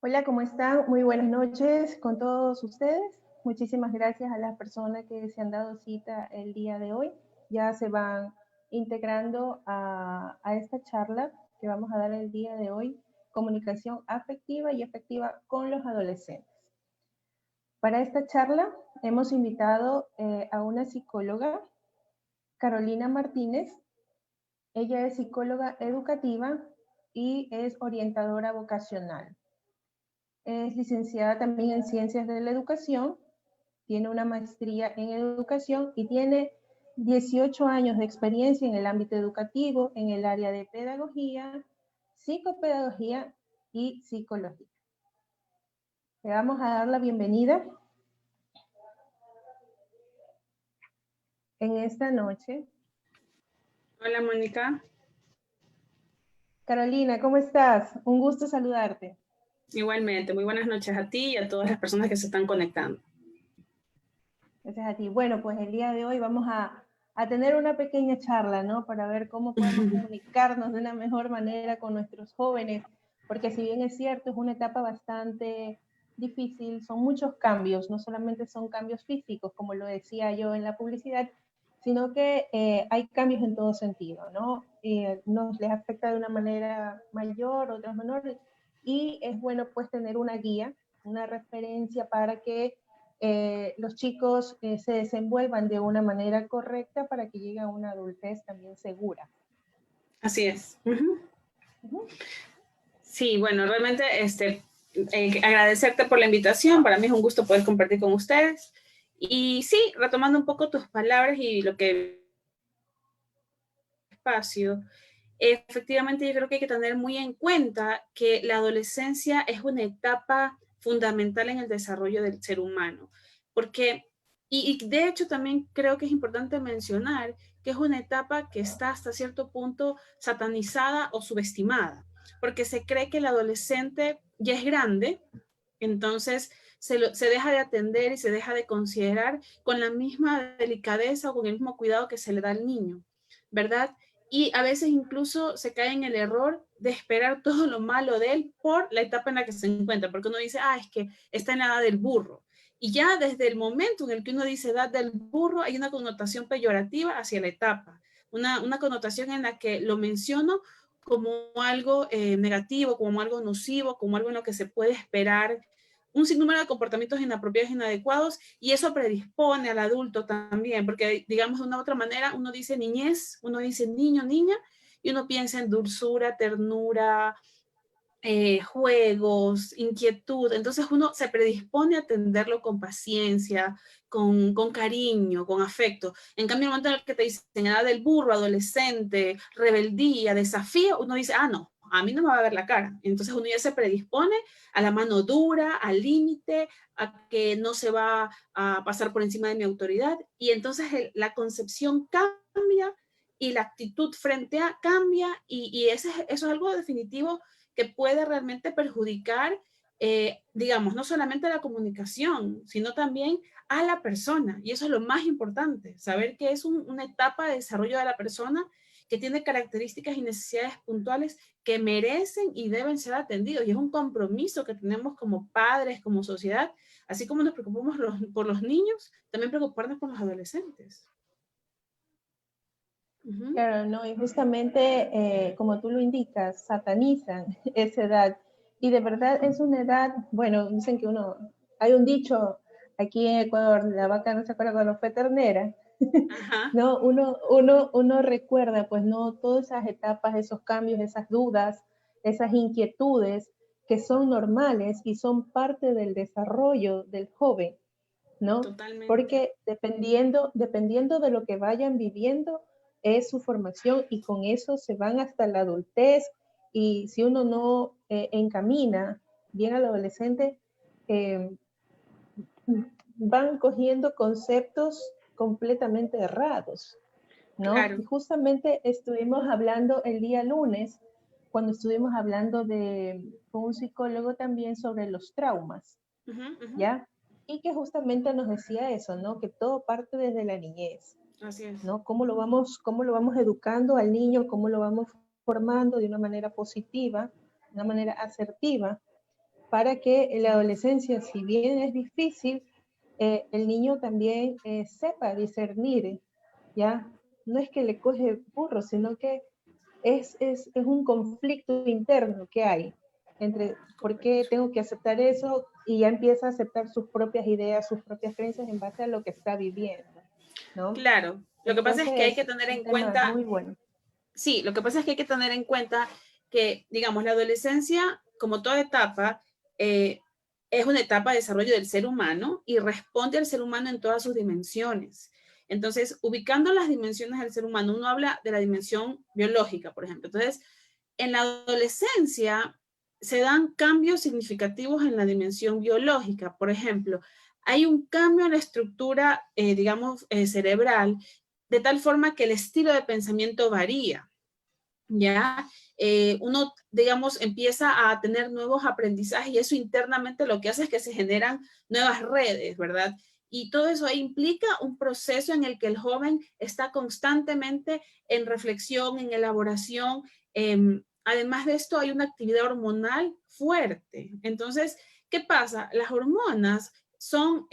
Hola, ¿cómo están? Muy buenas noches con todos ustedes. Muchísimas gracias a las personas que se han dado cita el día de hoy. Ya se van integrando a esta charla que vamos a dar el día de hoy, comunicación afectiva y efectiva con los adolescentes. Para esta charla hemos invitado a una psicóloga, Carolina Martínez. Ella es psicóloga educativa y es orientadora vocacional. Es licenciada también en Ciencias de la Educación, tiene una maestría en Educación y tiene 18 años de experiencia en el ámbito educativo, en el área de pedagogía, psicopedagogía y psicología. Le vamos a dar la bienvenida en esta noche. Hola, Mónica. Carolina, ¿cómo estás? Un gusto saludarte. Igualmente, muy buenas noches a ti y a todas las personas que se están conectando. Gracias a ti. Bueno, pues el día de hoy vamos a tener una pequeña charla, ¿no? Para ver cómo podemos comunicarnos de una mejor manera con nuestros jóvenes, porque si bien es cierto, es una etapa bastante difícil, son muchos cambios, no solamente son cambios físicos, como lo decía yo en la publicidad, sino que hay cambios en todo sentido, ¿no? Nos les afecta de una manera mayor, otras menores, y es bueno pues tener una guía, una referencia para que los chicos se desenvuelvan de una manera correcta para que llegue a una adultez también segura. Así es. Sí, bueno, realmente agradecerte por la invitación. Para mí es un gusto poder compartir con ustedes. Y sí, retomando un poco tus palabras y lo que espacio, efectivamente yo creo que hay que tener muy en cuenta que la adolescencia es una etapa fundamental en el desarrollo del ser humano, porque, y de hecho también creo que es importante mencionar que es una etapa que está hasta cierto punto satanizada o subestimada, porque se cree que el adolescente ya es grande, entonces se deja de atender y se deja de considerar con la misma delicadeza o con el mismo cuidado que se le da al niño, ¿verdad? Y a veces incluso se cae en el error de esperar todo lo malo de él por la etapa en la que se encuentra, porque uno dice, es que está en la edad del burro. Y ya desde el momento en el que uno dice edad del burro, hay una connotación peyorativa hacia la etapa, una connotación en la que lo menciono como algo negativo, como algo nocivo, como algo en lo que se puede esperar un sinnúmero de comportamientos inapropiados e inadecuados, y eso predispone al adulto también, porque digamos de una u otra manera, uno dice niñez, uno dice niño, niña, y uno piensa en dulzura, ternura, juegos, inquietud, entonces uno se predispone a atenderlo con paciencia, con cariño, con afecto. En cambio, el momento en el que te dicen edad del burro, adolescente, rebeldía, desafío, uno dice, no, a mí no me va a ver la cara. Entonces uno ya se predispone a la mano dura, al límite, a que no se va a pasar por encima de mi autoridad, y entonces la concepción cambia y la actitud frente a cambia, y eso es algo definitivo que puede realmente perjudicar, digamos, no solamente la comunicación, sino también a la persona. Y eso es lo más importante, saber que es una etapa de desarrollo de la persona que tiene características y necesidades puntuales que merecen y deben ser atendidos. Y es un compromiso que tenemos como padres, como sociedad, así como nos preocupamos por los niños, también preocuparnos por los adolescentes. Claro, no, y justamente como tú lo indicas, satanizan esa edad. Y de verdad es una edad, bueno, dicen que hay un dicho aquí en Ecuador, la vaca no se acuerda cuando fue ternera. Ajá. No, uno recuerda, pues, no, todas esas etapas, esos cambios, esas dudas, esas inquietudes que son normales y son parte del desarrollo del joven, ¿no? Totalmente. Porque dependiendo de lo que vayan viviendo, es su formación y con eso se van hasta la adultez. Y si uno no encamina bien al adolescente, eh, van cogiendo conceptos completamente errados, ¿no? Y Claro. justamente estuvimos hablando el día lunes, cuando estuvimos hablando con un psicólogo también sobre los traumas, ¿ya? Y que justamente nos decía eso, ¿no? Que todo parte desde la niñez, Así es. ¿no? Cómo lo vamos educando al niño, cómo lo vamos formando de una manera positiva, de una manera asertiva, para que en la adolescencia, si bien es difícil, el niño también sepa discernir, ¿ya? No es que le coge burro, sino que es un conflicto interno que hay entre por qué Correcto. tengo que aceptar eso y ya empieza a aceptar sus propias ideas, sus propias creencias en base a lo que está viviendo, ¿no? Claro, lo que pasa es que hay que Entonces, tener un en tema cuenta, muy bueno. sí, lo que pasa es que hay que tener en cuenta que, digamos, la adolescencia, como toda etapa, eh, es una etapa de desarrollo del ser humano y responde al ser humano en todas sus dimensiones. Entonces, ubicando las dimensiones del ser humano, uno habla de la dimensión biológica, por ejemplo. Entonces, en la adolescencia se dan cambios significativos en la dimensión biológica. Por ejemplo, hay un cambio en la estructura, digamos, cerebral, de tal forma que el estilo de pensamiento varía. ¿Ya? Uno, digamos, empieza a tener nuevos aprendizajes y eso internamente lo que hace es que se generan nuevas redes, ¿verdad? Y todo eso implica un proceso en el que el joven está constantemente en reflexión, en elaboración. Además de esto, hay una actividad hormonal fuerte. Entonces, ¿qué pasa? Las hormonas son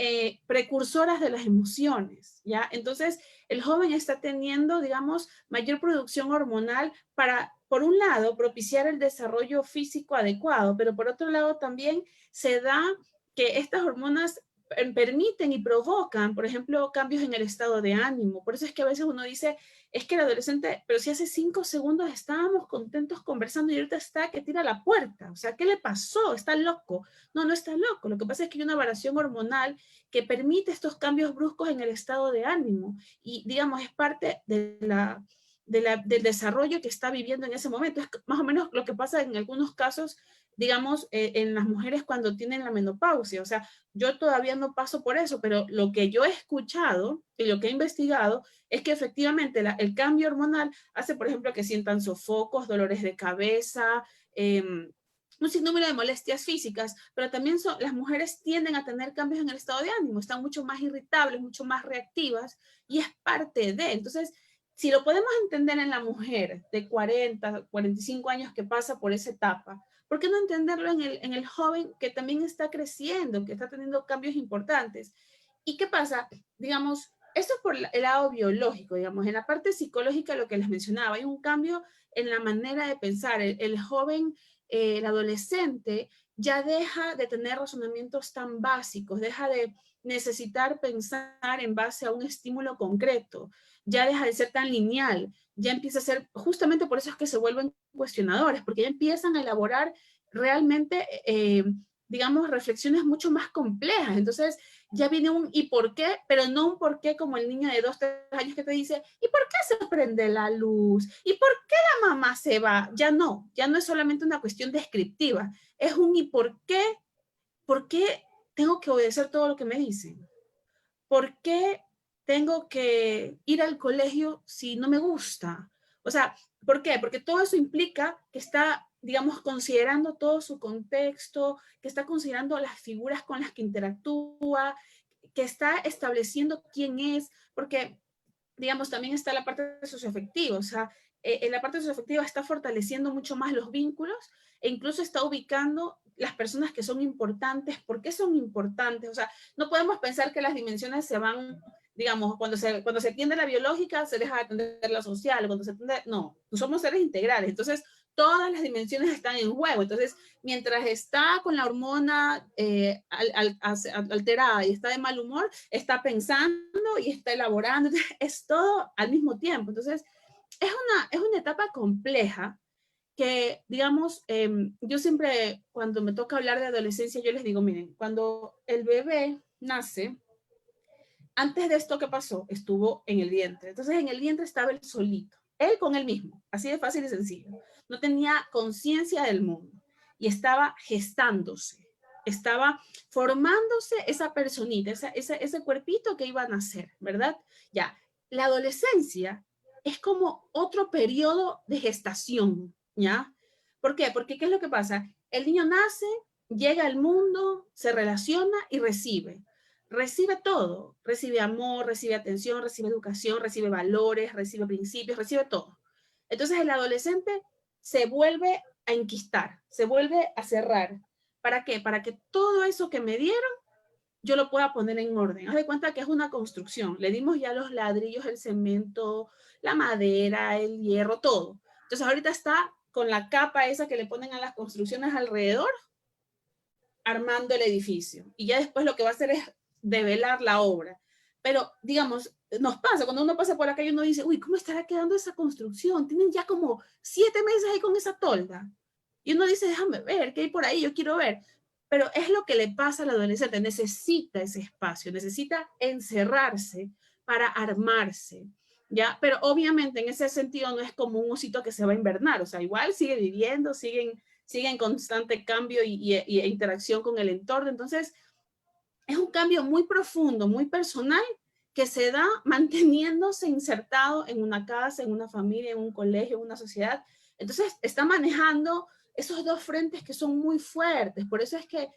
precursoras de las emociones, ¿ya? Entonces, el joven está teniendo, digamos, mayor producción hormonal para, por un lado, propiciar el desarrollo físico adecuado, pero por otro lado también se da que estas hormonas permiten y provocan, por ejemplo, cambios en el estado de ánimo. Por eso es que a veces uno dice, es que el adolescente, pero si hace 5 segundos estábamos contentos conversando y ahorita está que tira la puerta. O sea, ¿qué le pasó? ¿Está loco? No, no está loco. Lo que pasa es que hay una variación hormonal que permite estos cambios bruscos en el estado de ánimo y, digamos, es parte del desarrollo que está viviendo en ese momento. Es más o menos lo que pasa en algunos casos, digamos, en las mujeres cuando tienen la menopausia. O sea, yo todavía no paso por eso, pero lo que yo he escuchado y lo que he investigado es que efectivamente el cambio hormonal hace, por ejemplo, que sientan sofocos, dolores de cabeza, un sinnúmero de molestias físicas, pero también las mujeres tienden a tener cambios en el estado de ánimo, están mucho más irritables, mucho más reactivas, y es parte de. Entonces, si lo podemos entender en la mujer de 40, 45 años que pasa por esa etapa, ¿por qué no entenderlo en el joven que también está creciendo, que está teniendo cambios importantes? ¿Y qué pasa? Digamos, esto es por el lado biológico, digamos, en la parte psicológica, lo que les mencionaba, hay un cambio en la manera de pensar. El joven, el adolescente, ya deja de tener razonamientos tan básicos, deja de necesitar pensar en base a un estímulo concreto, ya deja de ser tan lineal, ya empieza a ser, justamente por eso es que se vuelven cuestionadores, porque ya empiezan a elaborar realmente, digamos, reflexiones mucho más complejas. Entonces, ya viene un ¿y por qué? Pero no un por qué como el niño de 2, 3 años que te dice ¿y por qué se prende la luz? ¿Y por qué la mamá se va? Ya no es solamente una cuestión descriptiva, es un ¿y por qué tengo que obedecer todo lo que me dicen? ¿Por qué tengo que ir al colegio si no me gusta? O sea, ¿por qué? Porque todo eso implica que está, digamos, considerando todo su contexto, que está considerando las figuras con las que interactúa, que está estableciendo quién es, porque, digamos, también está la parte socioafectiva, o sea, en la parte socioafectiva está fortaleciendo mucho más los vínculos e incluso está ubicando las personas que son importantes, por qué son importantes, o sea, no podemos pensar que las dimensiones se van, digamos, cuando se atiende la biológica, se deja de atender la social, cuando se atiende, no, somos seres integrales, entonces todas las dimensiones están en juego, entonces mientras está con la hormona alterada y está de mal humor, está pensando y está elaborando, entonces, es todo al mismo tiempo, entonces es una etapa compleja que, digamos, yo siempre cuando me toca hablar de adolescencia, yo les digo, miren, cuando el bebé nace, antes de esto que pasó, estuvo en el vientre. Entonces en el vientre estaba él solito, él con él mismo, así de fácil y sencillo. No tenía conciencia del mundo y estaba gestándose, estaba formándose esa personita, ese cuerpito que iba a nacer, ¿verdad? Ya, la adolescencia es como otro periodo de gestación, ¿ya? ¿Por qué? Porque ¿qué es lo que pasa? El niño nace, llega al mundo, se relaciona y recibe todo, recibe amor, recibe atención, recibe educación, recibe valores, recibe principios, recibe todo. Entonces el adolescente se vuelve a enquistar, se vuelve a cerrar, ¿Para qué? Para que todo eso que me dieron yo lo pueda poner en orden. Haz de cuenta que es una construcción. Le dimos ya los ladrillos, el cemento, la madera, el hierro, todo. Entonces ahorita está con la capa esa que le ponen a las construcciones alrededor, armando el edificio. Y ya después lo que va a hacer es develar la obra. Pero, digamos, nos pasa, cuando uno pasa por la calle, uno dice, uy, ¿cómo estará quedando esa construcción? Tienen ya como 7 meses ahí con esa tolda. Y uno dice, déjame ver, ¿qué hay por ahí? Yo quiero ver. Pero es lo que le pasa al adolescente, necesita ese espacio, necesita encerrarse para armarse, ¿ya? Pero obviamente en ese sentido no es como un osito que se va a invernar, o sea, igual sigue viviendo, sigue en constante cambio y interacción con el entorno. Entonces, es un cambio muy profundo, muy personal, que se da manteniéndose insertado en una casa, en una familia, en un colegio, en una sociedad. Entonces, está manejando esos dos frentes que son muy fuertes. Por eso es que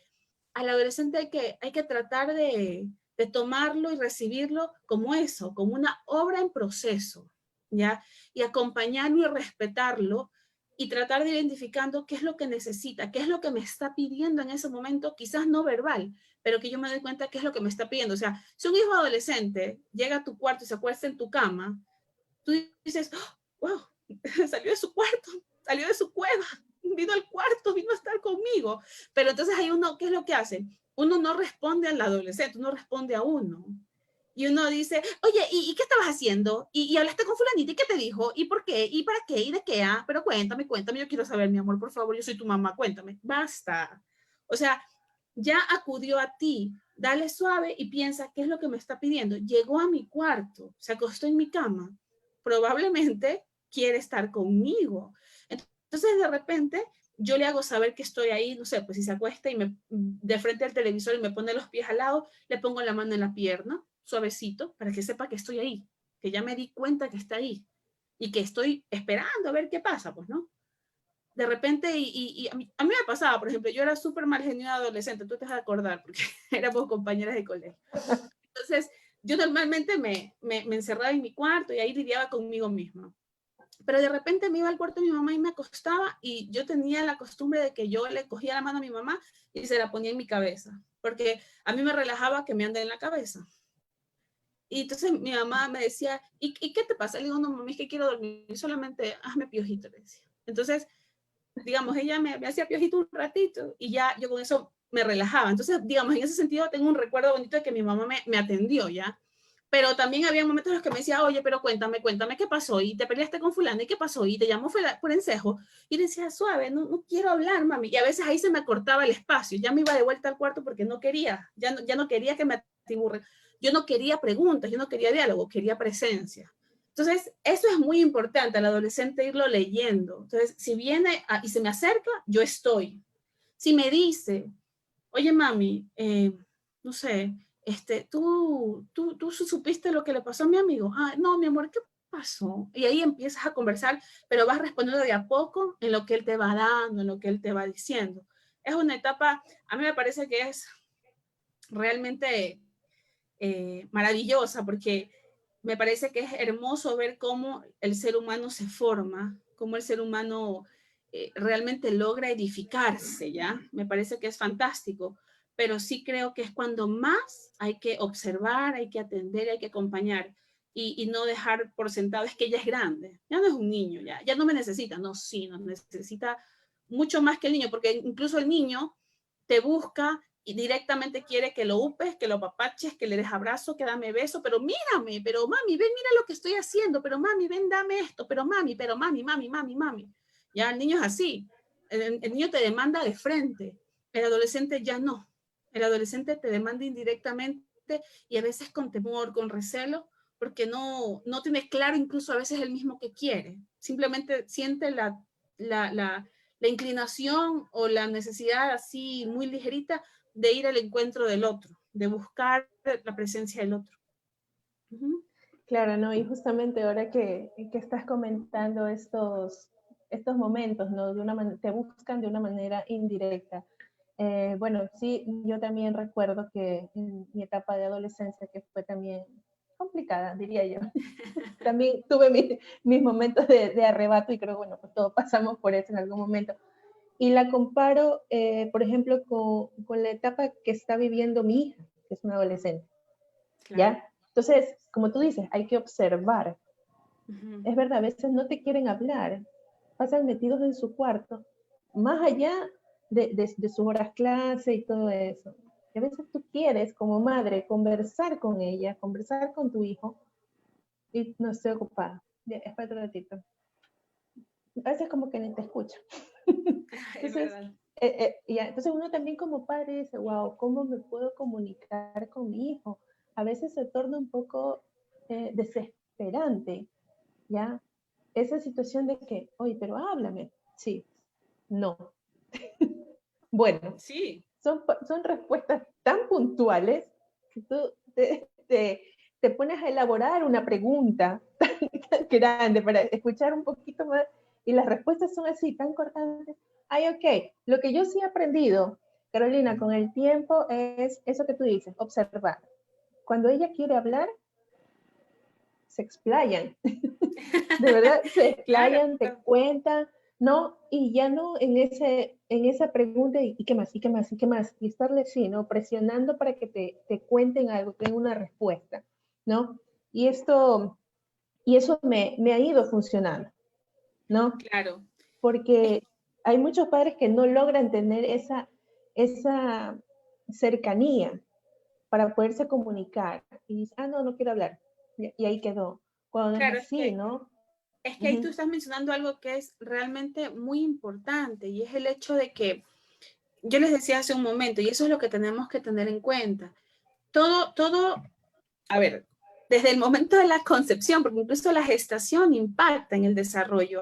al adolescente hay que tratar de tomarlo y recibirlo como eso, como una obra en proceso, ¿ya? Y acompañarlo y respetarlo y tratar de identificando qué es lo que necesita, qué es lo que me está pidiendo en ese momento, quizás no verbal, pero que yo me doy cuenta qué es lo que me está pidiendo. O sea, si un hijo adolescente llega a tu cuarto y se acuesta en tu cama, tú dices, oh, wow, salió de su cuarto, salió de su cueva, vino al cuarto, vino a estar conmigo. Pero entonces hay uno, ¿qué es lo que hace? Uno no responde al adolescente, uno responde a uno. Y uno dice, oye, ¿y qué estabas haciendo? ¿Y hablaste con fulanita? ¿Y qué te dijo? ¿Y por qué? ¿Y para qué? ¿Y de qué? Ah, pero cuéntame, yo quiero saber, mi amor, por favor, yo soy tu mamá, cuéntame. Basta. O sea, ya acudió a ti, dale suave y piensa, ¿qué es lo que me está pidiendo? Llegó a mi cuarto, se acostó en mi cama, probablemente quiere estar conmigo. Entonces, de repente, yo le hago saber que estoy ahí, no sé, pues si se acuesta y me de frente al televisor y me pone los pies al lado, le pongo la mano en la pierna, suavecito, para que sepa que estoy ahí, que ya me di cuenta que está ahí y que estoy esperando a ver qué pasa, pues, ¿no? De repente, y a mí me pasaba, por ejemplo, yo era súper mal geniada adolescente, tú te vas a acordar, porque éramos compañeras de colegio. Entonces, yo normalmente me encerraba en mi cuarto y ahí lidiaba conmigo misma. Pero de repente me iba al cuarto de mi mamá y me acostaba y yo tenía la costumbre de que yo le cogía la mano a mi mamá y se la ponía en mi cabeza, porque a mí me relajaba que me ande en la cabeza. Y entonces mi mamá me decía, ¿y qué te pasa? Le digo, no, mami, es que quiero dormir, solamente hazme piojito, le decía. Entonces, digamos, ella me hacía piojito un ratito y ya yo con eso me relajaba. Entonces, digamos, en ese sentido tengo un recuerdo bonito de que mi mamá me atendió ya. Pero también había momentos en los que me decía, oye, pero cuéntame qué pasó, y te peleaste con fulano, y qué pasó, y te llamó por encejo, y decía, suave, no quiero hablar, mami, y a veces ahí se me cortaba el espacio, ya me iba de vuelta al cuarto porque no quería, ya no quería que me atiburre, yo no quería preguntas, yo no quería diálogo, quería presencia. Entonces, eso es muy importante al adolescente irlo leyendo. Entonces, si viene y se me acerca, yo estoy. Si me dice, oye, mami, no sé, tú supiste lo que le pasó a mi amigo. Ah, no, mi amor, ¿qué pasó? Y ahí empiezas a conversar, pero vas respondiendo de a poco en lo que él te va dando, en lo que él te va diciendo. Es una etapa, a mí me parece que es realmente maravillosa porque me parece que es hermoso ver cómo el ser humano se forma, cómo el ser humano realmente logra edificarse, ¿ya? Me parece que es fantástico, pero sí creo que es cuando más hay que observar, hay que atender, hay que acompañar y no dejar por sentado, es que ella es grande, ya no es un niño, ya no me necesita, no, sí, nos necesita mucho más que el niño, porque incluso el niño te busca y directamente quiere que lo upes, que lo papaches, que le des abrazo, que dame beso, pero mírame, pero mami, ven, mira lo que estoy haciendo, pero mami, ven, dame esto, pero mami. Ya el niño es así, el niño te demanda de frente, el adolescente ya no, el adolescente te demanda indirectamente y a veces con temor, con recelo, porque no tiene claro incluso a veces el mismo que quiere, simplemente siente la inclinación o la necesidad así muy ligerita de ir al encuentro del otro, de buscar la presencia del otro. Claro, ¿no? Y justamente ahora que estás comentando estos momentos, ¿no? Te buscan de una manera indirecta. Bueno, sí, yo también recuerdo que en mi etapa de adolescencia, que fue también complicada, diría yo, también tuve mis momentos de arrebato y creo, bueno, pues todos pasamos por eso en algún momento. y la comparo, por ejemplo, con la etapa que está viviendo mi hija, que es una adolescente, Claro. ¿ya? Entonces, como tú dices, hay que observar. Ujú. Es verdad, a veces no te quieren hablar, pasan metidos en su cuarto, más allá de sus horas clase y todo eso. Y a veces tú quieres, como madre, conversar con ella, conversar con tu hijo, y no estoy ocupada. Ya, espera un ratito. A veces como que ni te escucha. Es Entonces, verdad. ya, entonces uno también como padre dice, wow, ¿cómo me puedo comunicar con mi hijo? A veces se torna un poco desesperante, ¿ya? Esa situación de que, oye, pero háblame. Sí, no. Bueno, Sí, son respuestas tan puntuales que tú te pones a elaborar una pregunta tan grande para escuchar un poquito más y las respuestas son así, tan cortantes. Ay, ok, lo que yo sí he aprendido, Carolina, con el tiempo es eso que tú dices, observar. Cuando ella quiere hablar, se explayan, de verdad, se claro. explayan, te cuentan, ¿no? Y ya no en esa pregunta, ¿y qué más? ¿Y qué más? ¿Y qué más? Y estarle así, ¿no? Presionando para que te cuenten algo, que den una respuesta, ¿no? Y esto, y eso me ha ido funcionando, ¿no? Claro. Es- Porque hay muchos padres que no logran tener esa cercanía para poderse comunicar. Y dicen, ah, no, no quiero hablar. Y ahí quedó. Cuando no es claro, así, ¿no? es que ahí tú Ujú. estás mencionando algo que es realmente muy importante y es el hecho de que yo les decía hace un momento, y eso es lo que tenemos que tener en cuenta. Todo, a ver, desde el momento de la concepción, porque incluso la gestación impacta en el desarrollo.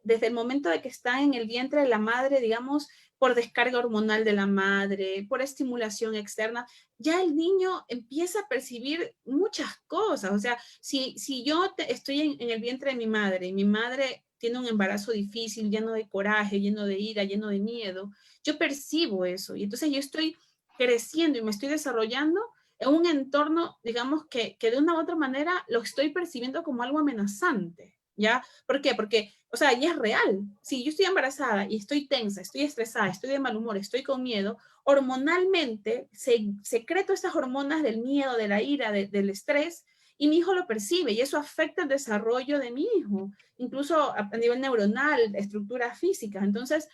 Desde el momento de que está en el vientre de la madre, digamos, por descarga hormonal de la madre, por estimulación externa, ya el niño empieza a percibir muchas cosas. O sea, si yo estoy en el vientre de mi madre y mi madre tiene un embarazo difícil, lleno de coraje, lleno de ira, lleno de miedo, yo percibo eso. Y entonces yo estoy creciendo y me estoy desarrollando en un entorno, digamos, que de una u otra manera lo estoy percibiendo como algo amenazante, ¿ya? ¿Por qué? Porque, o sea, ya es real. Si yo estoy embarazada y estoy tensa, estoy estresada, estoy de mal humor, estoy con miedo, hormonalmente se secreto estas hormonas del miedo, de la ira, del estrés, y mi hijo lo percibe y eso afecta el desarrollo de mi hijo, incluso a nivel neuronal, estructuras físicas. Entonces,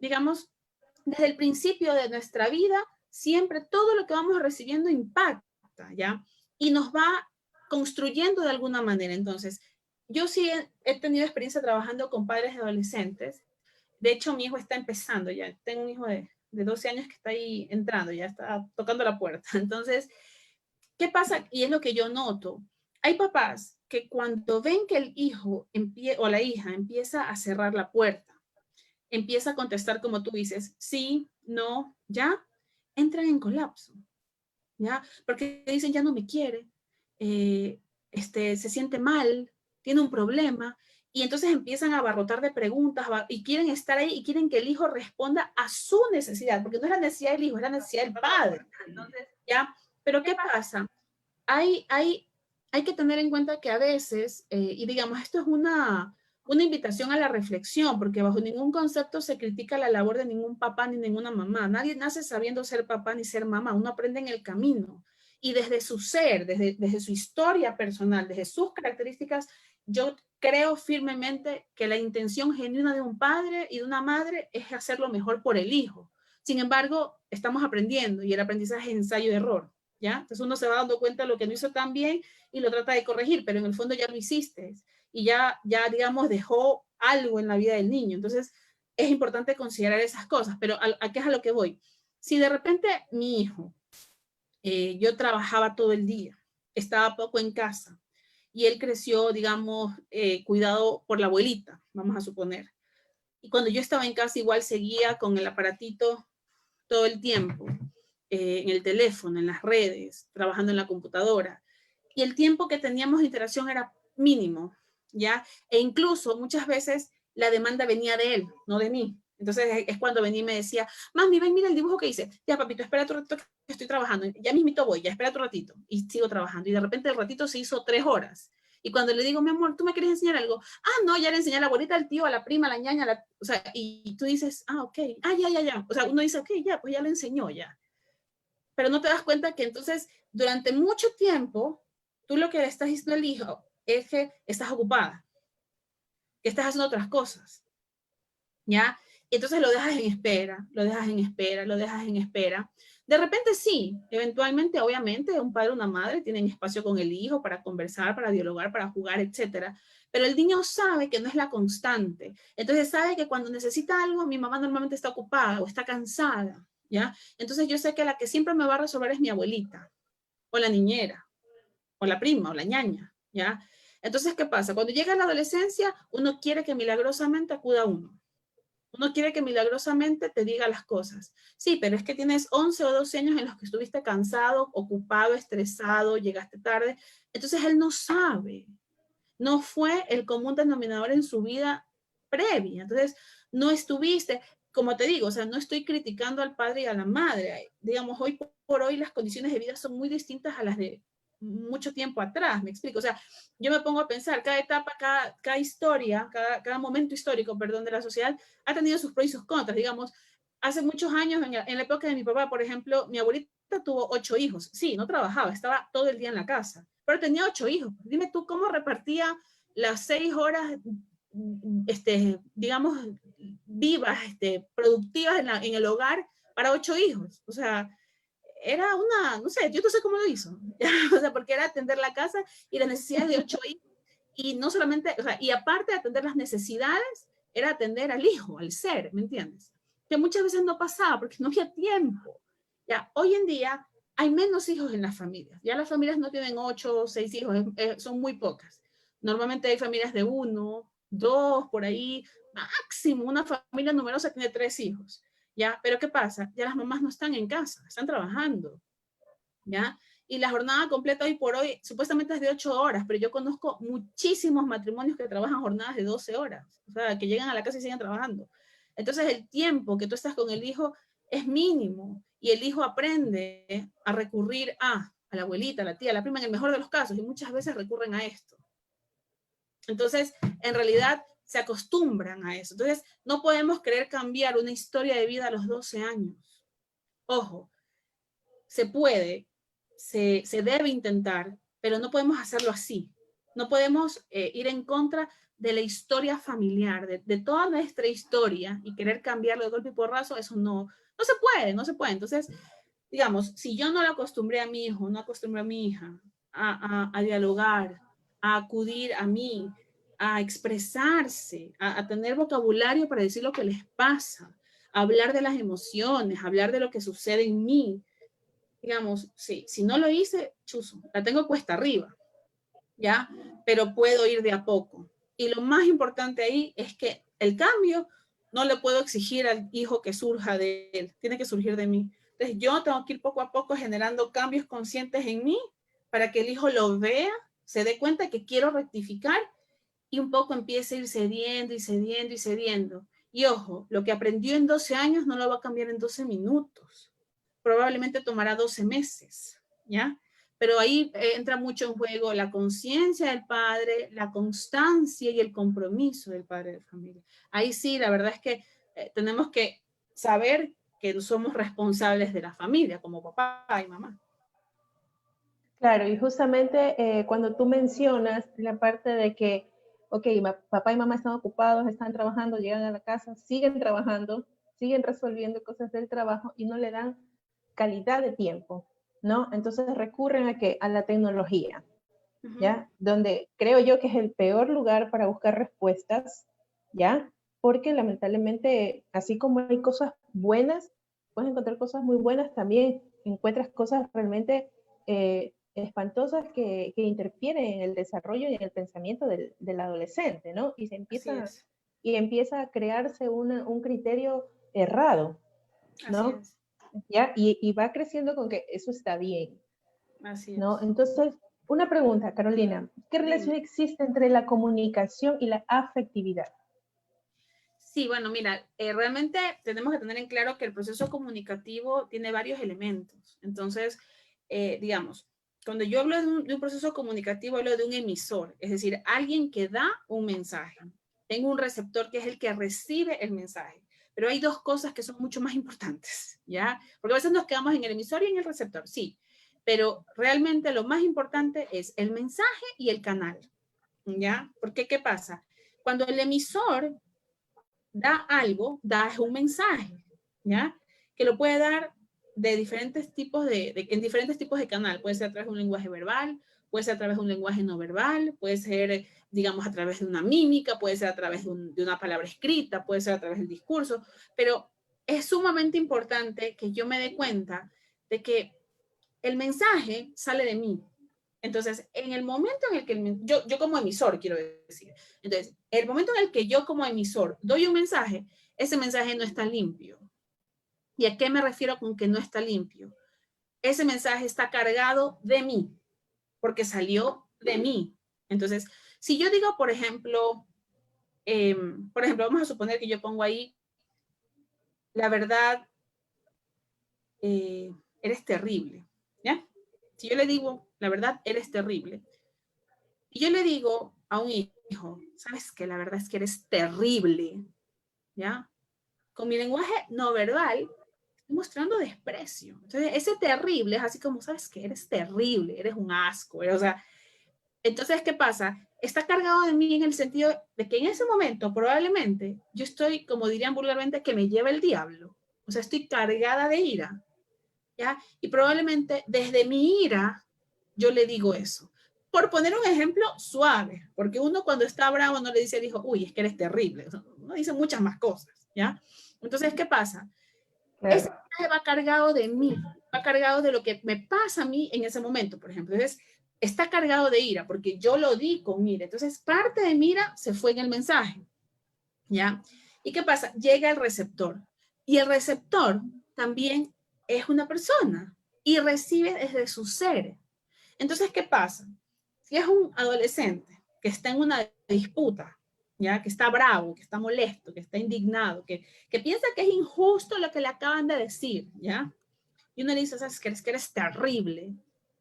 digamos, desde el principio de nuestra vida, siempre todo lo que vamos recibiendo impacta, ¿ya? Y nos va construyendo de alguna manera. Entonces, yo sí he tenido experiencia trabajando con padres de adolescentes. De hecho, mi hijo está empezando ya. Tengo un hijo de 12 años que está ahí entrando, ya está tocando la puerta. Entonces, ¿qué pasa? Y es lo que yo noto. Hay papás que cuando ven que el hijo o la hija empieza a cerrar la puerta, empieza a contestar como tú dices, sí, no, ya, entran en colapso, ¿ya? Porque dicen, ya no me quiere, se siente mal, tiene un problema, y entonces empiezan a abarrotar de preguntas y quieren estar ahí y quieren que el hijo responda a su necesidad, porque no es la necesidad del hijo, es la necesidad del padre, ¿ya? Pero ¿qué pasa? Hay, hay, hay que tener en cuenta que a veces, y digamos, esto es una invitación a la reflexión, porque bajo ningún concepto se critica la labor de ningún papá ni ninguna mamá. Nadie nace sabiendo ser papá ni ser mamá, uno aprende en el camino. Y desde su ser, desde su historia personal, desde sus características, yo creo firmemente que la intención genuina de un padre y de una madre es hacer lo mejor por el hijo. Sin embargo, estamos aprendiendo y el aprendizaje es ensayo-error. ¿Ya? Entonces uno se va dando cuenta de lo que no hizo tan bien y lo trata de corregir, pero en el fondo ya lo hiciste y ya digamos, dejó algo en la vida del niño. Entonces es importante considerar esas cosas, pero ¿a qué es a lo que voy? Si de repente mi hijo, yo trabajaba todo el día, estaba poco en casa y él creció, digamos, cuidado por la abuelita, vamos a suponer. Y cuando yo estaba en casa igual seguía con el aparatito todo el tiempo, en el teléfono, en las redes, trabajando en la computadora. Y el tiempo que teníamos de interacción era mínimo, ¿ya? E incluso muchas veces la demanda venía de él, no de mí. Entonces es cuando venía y me decía, mami, ven, mira el dibujo que hice. Ya, papito, espera tu ratito que estoy trabajando. Ya mismito voy, ya espera tu ratito. Y sigo trabajando. Y de repente el ratito se hizo 3 horas. Y cuando le digo, mi amor, ¿tú me quieres enseñar algo? Ah, no, ya le enseñé a la abuelita, al tío, a la prima, a la ñaña, o sea, y tú dices, ah, ok, ah, ya. O sea, uno dice, ok, ya, pues ya le enseñó ya. Pero no te das cuenta que entonces, durante mucho tiempo, tú lo que le estás diciendo al hijo es que estás ocupada, que estás haciendo otras cosas, ¿ya? Y entonces lo dejas en espera, lo dejas en espera, lo dejas en espera. De repente sí, eventualmente, obviamente, un padre o una madre tienen espacio con el hijo para conversar, para dialogar, para jugar, etcétera. Pero el niño sabe que no es la constante. Entonces sabe que cuando necesita algo, mi mamá normalmente está ocupada o está cansada, ¿ya? Entonces yo sé que la que siempre me va a resolver es mi abuelita, o la niñera, o la prima, o la ñaña, ¿ya? Entonces, ¿qué pasa? Cuando llega la adolescencia, uno quiere que milagrosamente acuda a uno. Uno quiere que milagrosamente te diga las cosas. Sí, pero es que tienes 11 o 12 años en los que estuviste cansado, ocupado, estresado, llegaste tarde. Entonces él no sabe. No fue el común denominador en su vida previa. Entonces, no estuviste, como te digo, o sea, no estoy criticando al padre y a la madre. Digamos, hoy por hoy las condiciones de vida son muy distintas a las de mucho tiempo atrás, me explico. O sea, yo me pongo a pensar, cada etapa, cada historia, cada momento histórico, perdón, de la sociedad ha tenido sus pros y sus contras. Digamos, hace muchos años, en la época de mi papá, por ejemplo, mi abuelita tuvo 8 hijos. Sí, no trabajaba, estaba todo el día en la casa, pero tenía 8 hijos. Dime tú cómo repartía las 6 horas, digamos, vivas, productivas en el hogar para 8 hijos. O sea, era una, no sé, yo no sé cómo lo hizo. O sea, porque era atender la casa y las necesidades de 8 hijos. Y no solamente, o sea, y aparte de atender las necesidades, era atender al hijo, al ser, ¿me entiendes? Que muchas veces no pasaba porque no había tiempo. Ya, hoy en día hay menos hijos en las familias. Ya las familias no tienen 8 o 6 hijos, son muy pocas. Normalmente hay familias de 1, 2, por ahí, máximo. Una familia numerosa tiene 3 hijos. ¿Ya? Pero ¿qué pasa? Ya las mamás no están en casa, están trabajando. ¿Ya? Y la jornada completa hoy por hoy supuestamente es de 8 horas, pero yo conozco muchísimos matrimonios que trabajan jornadas de 12 horas, o sea, que llegan a la casa y siguen trabajando. Entonces el tiempo que tú estás con el hijo es mínimo y el hijo aprende a recurrir a la abuelita, a la tía, a la prima, en el mejor de los casos, y muchas veces recurren a esto. Entonces, en realidad, se acostumbran a eso. Entonces, no podemos querer cambiar una historia de vida a los 12 años. Ojo, se puede, se debe intentar, pero no podemos hacerlo así. No podemos ir en contra de la historia familiar, de toda nuestra historia y querer cambiarlo de golpe y porrazo, eso no se puede, no se puede. Entonces, digamos, si yo no le acostumbré a mi hijo, no acostumbré a mi hija a dialogar, a acudir a mí, a expresarse, a tener vocabulario para decir lo que les pasa, a hablar de las emociones, a hablar de lo que sucede en mí, digamos, sí, si no lo hice, chuzo, la tengo cuesta arriba, ¿ya? Pero puedo ir de a poco. Y lo más importante ahí es que el cambio no le puedo exigir al hijo que surja de él, tiene que surgir de mí. Entonces yo tengo que ir poco a poco generando cambios conscientes en mí para que el hijo lo vea, se dé cuenta que quiero rectificar y un poco empiece a ir cediendo y cediendo y cediendo. Y ojo, lo que aprendió en 12 años no lo va a cambiar en 12 minutos. Probablemente tomará 12 meses, ¿ya? Pero ahí entra mucho en juego la conciencia del padre, la constancia y el compromiso del padre de familia. Ahí sí, la verdad es que tenemos que saber que somos responsables de la familia, como papá y mamá. Claro, y justamente cuando tú mencionas la parte de que, ok, papá y mamá están ocupados, están trabajando, llegan a la casa, siguen trabajando, siguen resolviendo cosas del trabajo y no le dan calidad de tiempo, ¿no? Entonces recurren a qué? A la tecnología, ¿ya? Donde creo yo que es el peor lugar para buscar respuestas, ¿ya? Porque lamentablemente, así como hay cosas buenas, puedes encontrar cosas muy buenas, también encuentras cosas realmente espantosas que interfieren en el desarrollo y en el pensamiento del adolescente, ¿no? Y empieza a crearse un criterio errado, Así ¿no? es. ¿Ya? Y va creciendo con que eso está bien, Así ¿no? es. Entonces, una pregunta, Carolina, ¿qué Dime. relación existe entre la comunicación y la afectividad? Sí, bueno, mira, realmente tenemos que tener en claro que el proceso comunicativo tiene varios elementos. Entonces, digamos, cuando yo hablo de un proceso comunicativo, hablo de un emisor, es decir, alguien que da un mensaje. Tengo un receptor que es el que recibe el mensaje. Pero hay dos cosas que son mucho más importantes, ¿ya? Porque a veces nos quedamos en el emisor y en el receptor, sí. Pero realmente lo más importante es el mensaje y el canal, ¿ya? Porque, ¿qué pasa? Cuando el emisor da algo, da un mensaje, ¿ya? Que lo puede dar de diferentes tipos en diferentes tipos de canal. Puede ser a través de un lenguaje verbal, puede ser a través de un lenguaje no verbal, puede ser, digamos, a través de una mímica, puede ser a través de una palabra escrita, puede ser a través del discurso, pero es sumamente importante que yo me dé cuenta de que el mensaje sale de mí. Entonces, en el momento en el que yo como emisor, quiero decir, entonces, el momento en el que yo como emisor doy un mensaje, ese mensaje no está limpio. ¿Y a qué me refiero con que no está limpio? Ese mensaje está cargado de mí, porque salió de mí. Entonces, si yo digo, por ejemplo, vamos a suponer que yo pongo ahí, la verdad, eres terrible, ¿ya? Si yo le digo, la verdad, eres terrible, y yo le digo a un hijo, sabes que la verdad es que eres terrible, ¿ya? Con mi lenguaje no verbal, estoy mostrando desprecio. Entonces, ese terrible es así como, sabes que eres terrible, eres un asco, o sea, entonces, ¿qué pasa? Está cargado de mí en el sentido de que en ese momento probablemente yo estoy, como dirían vulgarmente, que me lleva el diablo. O sea, estoy cargada de ira, ¿ya? Y probablemente desde mi ira yo le digo eso. Por poner un ejemplo suave, porque uno cuando está bravo no le dice al hijo, uy, es que eres terrible. Uno dice muchas más cosas, ¿ya? Entonces, ¿qué pasa? Claro. Ese mensaje va cargado de mí, va cargado de lo que me pasa a mí en ese momento, por ejemplo. Entonces, está cargado de ira, porque yo lo di con ira. Entonces, parte de mi ira se fue en el mensaje, ¿ya? ¿Y qué pasa? Llega el receptor. Y el receptor también es una persona y recibe desde su ser. Entonces, ¿qué pasa? Si es un adolescente que está en una disputa, ¿ya? Que está bravo, que está molesto, que está indignado, que piensa que es injusto lo que le acaban de decir, ¿ya? Y uno le dice, ¿sabes qué? Es que eres terrible,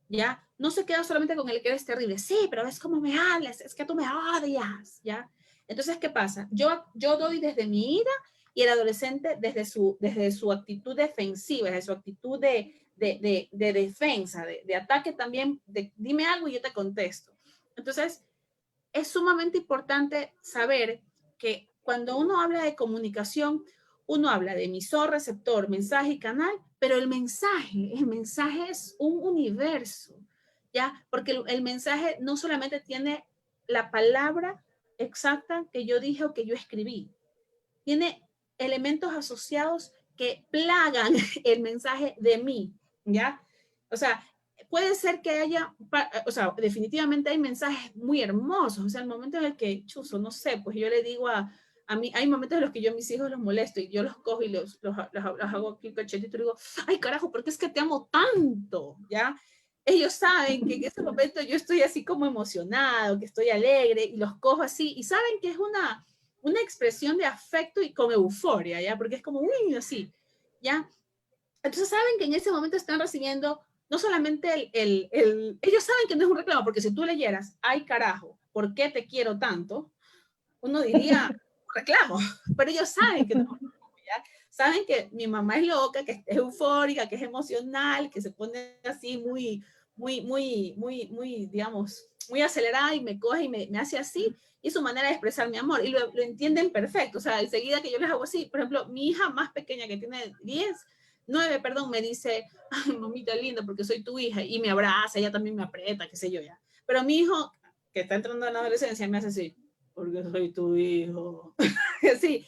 ¿ya? No se queda solamente con el que eres terrible. Sí, pero es como me hablas, es que tú me odias, ¿ya? Entonces, ¿qué pasa? Yo doy desde mi ira y el adolescente desde su actitud defensiva, desde su actitud de defensa, de ataque también, dime algo y yo te contesto. Entonces, es sumamente importante saber que cuando uno habla de comunicación, uno habla de emisor, receptor, mensaje y canal, pero el mensaje es un universo, ¿ya? Porque el mensaje no solamente tiene la palabra exacta que yo dije o que yo escribí, tiene elementos asociados que plagan el mensaje de mí, ¿ya? O sea, puede ser que haya, o sea, definitivamente hay mensajes muy hermosos, o sea, el momento en el que, chuzo, no sé, pues yo le digo a mí, hay momentos en los que yo a mis hijos los molesto y yo los cojo y los hago aquí el cachetito y digo, ay carajo, ¿por qué es que te amo tanto? ¿Ya? Ellos saben que en ese momento yo estoy así como emocionado, que estoy alegre y los cojo así y saben que es una expresión de afecto y con euforia, ¿ya? Porque es como, uy, así, ¿ya? Entonces saben que en ese momento están recibiendo no solamente ellos saben que no es un reclamo, porque si tú leyeras, ay carajo, ¿por qué te quiero tanto? Uno diría, reclamo, pero ellos saben que no es un reclamo, ¿ya? Saben que mi mamá es loca, que es eufórica, que es emocional, que se pone así digamos, muy acelerada y me coge y me hace así, y su manera de expresar mi amor, y lo entienden perfecto, o sea, enseguida que yo les hago así, por ejemplo, mi hija más pequeña que tiene 9, perdón, me dice, ay, mamita linda, porque soy tu hija, y me abraza, ella también me aprieta, qué sé yo ya, pero mi hijo, que está entrando en la adolescencia, me hace así, porque soy tu hijo, sí,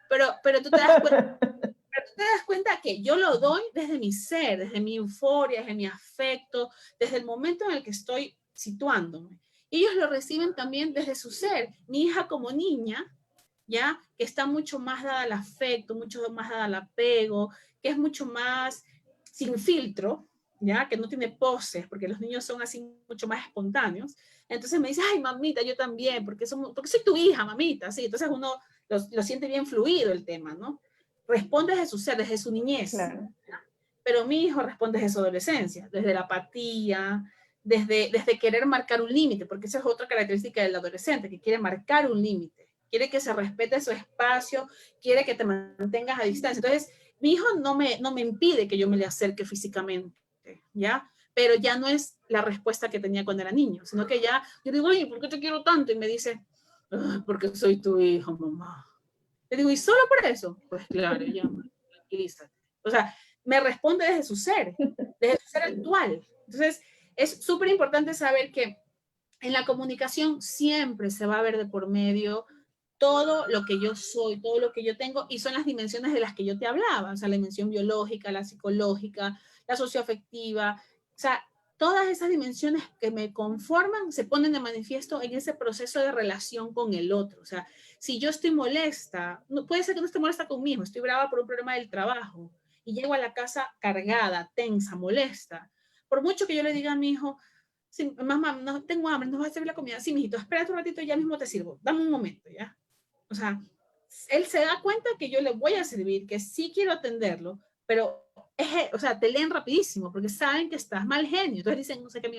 pero tú te das cuenta, pero tú te das cuenta que yo lo doy desde mi ser, desde mi euforia, desde mi afecto, desde el momento en el que estoy situándome. Y ellos lo reciben también desde su ser. Mi hija como niña, ¿ya? Que está mucho más dada al afecto, mucho más dada al apego, que es mucho más sin filtro, ¿ya? Que no tiene poses, porque los niños son así mucho más espontáneos. Entonces me dice, ay, mamita, yo también, porque soy tu hija, mamita, sí. Entonces uno lo siente bien fluido el tema, ¿no? Responde desde su ser, desde su niñez. Claro. Pero mi hijo responde desde su adolescencia, desde la apatía, desde querer marcar un límite, porque esa es otra característica del adolescente, que quiere marcar un límite, quiere que se respete su espacio, quiere que te mantengas a distancia. Entonces, mi hijo no me impide que yo me le acerque físicamente, ¿ya? Pero ya no es la respuesta que tenía cuando era niño, sino que ya, yo digo, oye, ¿por qué te quiero tanto? Y me dice, porque soy tu hijo, mamá. Le digo, ¿y solo por eso? Pues claro, ya, tranquilízate. O sea, me responde desde su ser actual. Entonces, es súper importante saber que en la comunicación siempre se va a ver de por medio todo lo que yo soy, todo lo que yo tengo, y son las dimensiones de las que yo te hablaba, o sea, la dimensión biológica, la psicológica, la socioafectiva, o sea, todas esas dimensiones que me conforman se ponen de manifiesto en ese proceso de relación con el otro. O sea, si yo estoy molesta, no, puede ser que no esté molesta conmigo, estoy brava por un problema del trabajo y llego a la casa cargada, tensa, molesta. Por mucho que yo le diga a mi hijo, sí, mamá, no tengo hambre, no vas a servir la comida. Sí, mijito, espérate un ratito, ya mismo te sirvo. Dame un momento, ¿ya? O sea, él se da cuenta que yo le voy a servir, que sí quiero atenderlo, pero o sea, te leen rapidísimo porque saben que estás mal genio. Entonces dicen, no sé qué,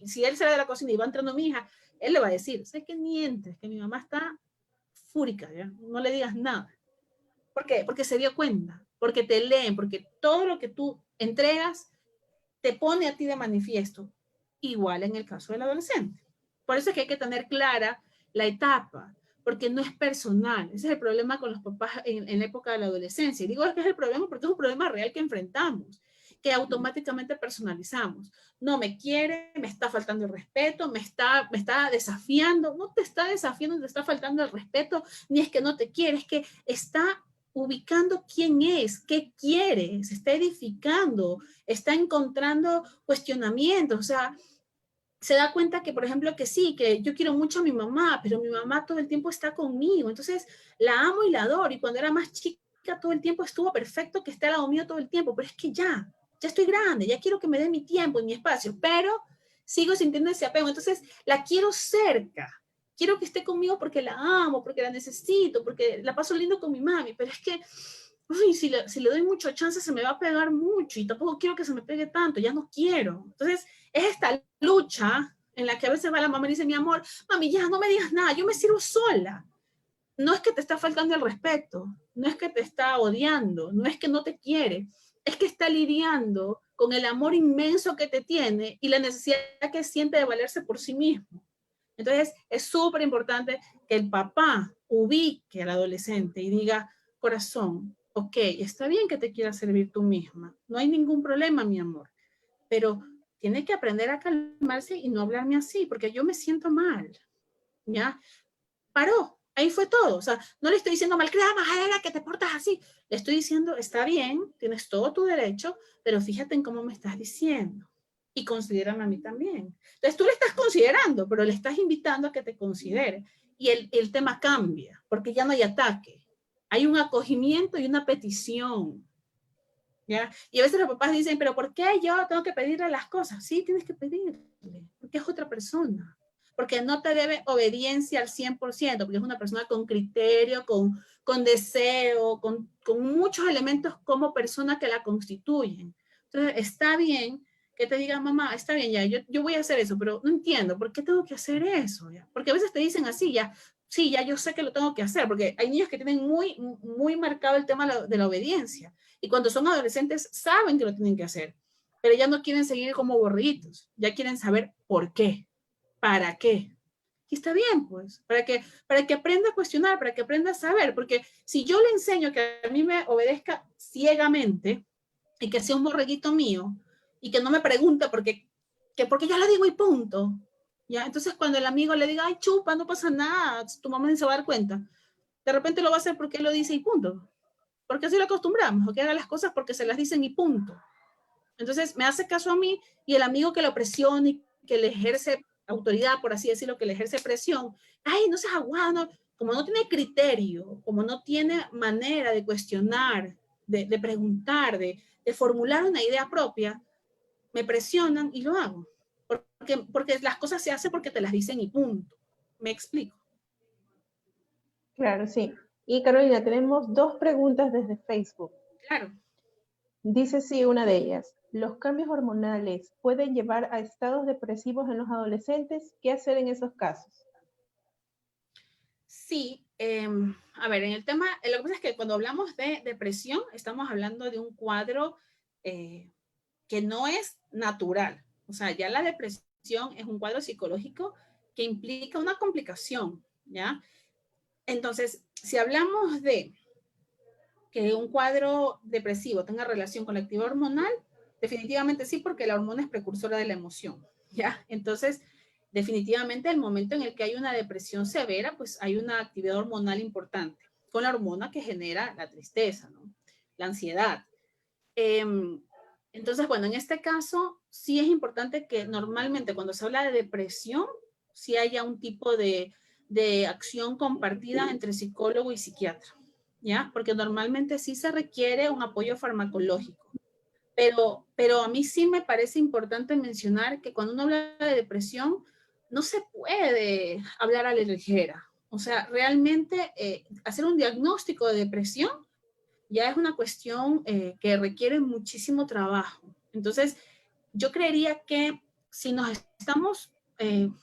si él sale de la cocina y va entrando mi hija, él le va a decir, sé que ni entres, que mi mamá está fúrica, ¿ya? No le digas nada. ¿Por qué? Porque se dio cuenta, porque te leen, porque todo lo que tú entregas te pone a ti de manifiesto, igual en el caso del adolescente. Por eso es que hay que tener clara la etapa, porque no es personal. Ese es el problema con los papás en la época de la adolescencia. Y digo que es el problema porque es un problema real que enfrentamos, que automáticamente personalizamos. No me quiere, me está faltando el respeto, me está desafiando. No te está desafiando, te está faltando el respeto, ni es que no te quiere, es que está ubicando quién es, qué quiere, se está edificando, está encontrando cuestionamientos, o sea, se da cuenta que, por ejemplo, que sí, que yo quiero mucho a mi mamá, pero mi mamá todo el tiempo está conmigo, entonces la amo y la adoro, y cuando era más chica todo el tiempo estuvo perfecto que esté al lado mío todo el tiempo, pero es que ya estoy grande, ya quiero que me dé mi tiempo y mi espacio, pero sigo sintiendo ese apego, entonces la quiero cerca, quiero que esté conmigo porque la amo, porque la necesito, porque la paso lindo con mi mami, pero es que uy, si le doy mucho chance se me va a pegar mucho y tampoco quiero que se me pegue tanto, ya no quiero. Entonces, es esta lucha en la que a veces va la mamá y dice, mi amor, mami, ya no me digas nada, yo me sirvo sola. No es que te está faltando el respeto, no es que te está odiando, no es que no te quiere, es que está lidiando con el amor inmenso que te tiene y la necesidad que siente de valerse por sí mismo. Entonces, es súper importante que el papá ubique al adolescente y diga, corazón, ok, está bien que te quieras servir tú misma, no hay ningún problema, mi amor, pero tiene que aprender a calmarse y no hablarme así, porque yo me siento mal, ¿ya? Paró, ahí fue todo, o sea, no le estoy diciendo malcriada, majadera, que te portas así, le estoy diciendo, está bien, tienes todo tu derecho, pero fíjate en cómo me estás diciendo y considérame a mí también. Entonces tú le estás considerando, pero le estás invitando a que te considere y el tema cambia, porque ya no hay ataque, hay un acogimiento y una petición, ¿ya? Y a veces los papás dicen, pero ¿por qué yo tengo que pedirle las cosas? Sí, tienes que pedirle, porque es otra persona, porque no te debe obediencia al 100%, porque es una persona con criterio, con deseo, con muchos elementos como persona que la constituyen. Entonces, está bien que te digan, mamá, está bien, ya, yo voy a hacer eso, pero no entiendo, ¿por qué tengo que hacer eso? ¿Ya? Porque a veces te dicen así, ya, sí, ya yo sé que lo tengo que hacer, porque hay niños que tienen muy marcado el tema de la obediencia. Y cuando son adolescentes saben que lo tienen que hacer, pero ya no quieren seguir como borritos, ya quieren saber por qué, para qué. Y está bien, pues, para que aprenda a cuestionar, para que aprenda a saber, porque si yo le enseño que a mí me obedezca ciegamente y que sea un borreguito mío y que no me pregunte porque yo le digo y punto, ¿ya? Entonces cuando el amigo le diga, ay, chupa, no pasa nada, tu mamá ni se va a dar cuenta, de repente lo va a hacer porque él lo dice y punto, porque así lo acostumbramos, o que haga las cosas porque se las dicen y punto. Entonces me hace caso a mí y el amigo que lo presiona y que le ejerce autoridad, por así decirlo, que le ejerce presión, ay, no seas aguado, no. Como no tiene criterio, como no tiene manera de cuestionar, de preguntar, de formular una idea propia, me presionan y lo hago. Porque las cosas se hacen porque te las dicen y punto. ¿Me explico? Claro, sí. Y Carolina, tenemos dos preguntas desde Facebook. Claro. Dice sí una de ellas. ¿Los cambios hormonales pueden llevar a estados depresivos en los adolescentes? ¿Qué hacer en esos casos? Sí, a ver, en el tema, lo que pasa es que cuando hablamos de depresión, estamos hablando de un cuadro eh, que no es natural. O sea, ya la depresión es un cuadro psicológico que implica una complicación, ¿ya? Entonces, si hablamos de que un cuadro depresivo tenga relación con la actividad hormonal, definitivamente sí, porque la hormona es precursora de la emoción, ¿ya? Entonces, definitivamente el momento en el que hay una depresión severa, pues hay una actividad hormonal importante, con la hormona que genera la tristeza, ¿no? La ansiedad. Entonces, bueno, en este caso, sí es importante que normalmente cuando se habla de depresión, sí haya un tipo de acción compartida entre psicólogo y psiquiatra, ¿ya? Porque normalmente sí se requiere un apoyo farmacológico. Pero a mí sí me parece importante mencionar que cuando uno habla de depresión, no se puede hablar a la ligera. O sea, realmente hacer un diagnóstico de depresión ya es una cuestión que requiere muchísimo trabajo. Entonces, yo creería que si nos estamos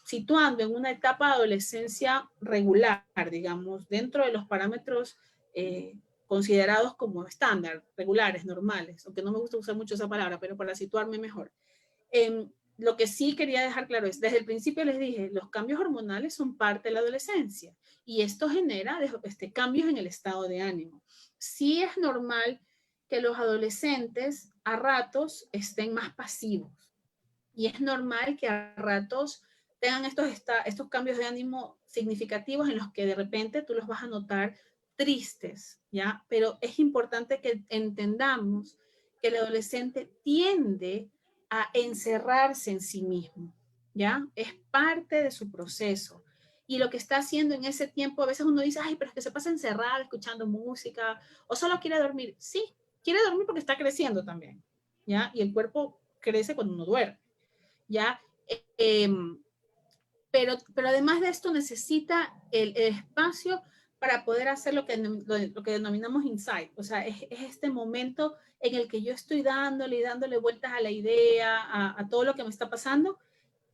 situando en una etapa de adolescencia regular, digamos, dentro de los parámetros considerados como estándar, regulares, normales, aunque no me gusta usar mucho esa palabra, pero para situarme mejor. Lo que sí quería dejar claro es, desde el principio les dije, los cambios hormonales son parte de la adolescencia y esto genera cambios en el estado de ánimo. Sí es normal que los adolescentes a ratos estén más pasivos y es normal que a ratos tengan estos cambios de ánimo significativos en los que de repente tú los vas a notar tristes, ¿ya? Pero es importante que entendamos que el adolescente tiende a encerrarse en sí mismo, ¿ya? Es parte de su proceso. Y lo que está haciendo en ese tiempo, a veces uno dice, ay, pero es que se pasa encerrado escuchando música o solo quiere dormir. Sí, quiere dormir porque está creciendo también, ¿ya? Y el cuerpo crece cuando uno duerme, ¿ya? Eh, pero además de esto necesita el espacio para poder hacer lo que denominamos insight. O sea, es este momento en el que yo estoy dándole y dándole vueltas a la idea, a todo lo que me está pasando.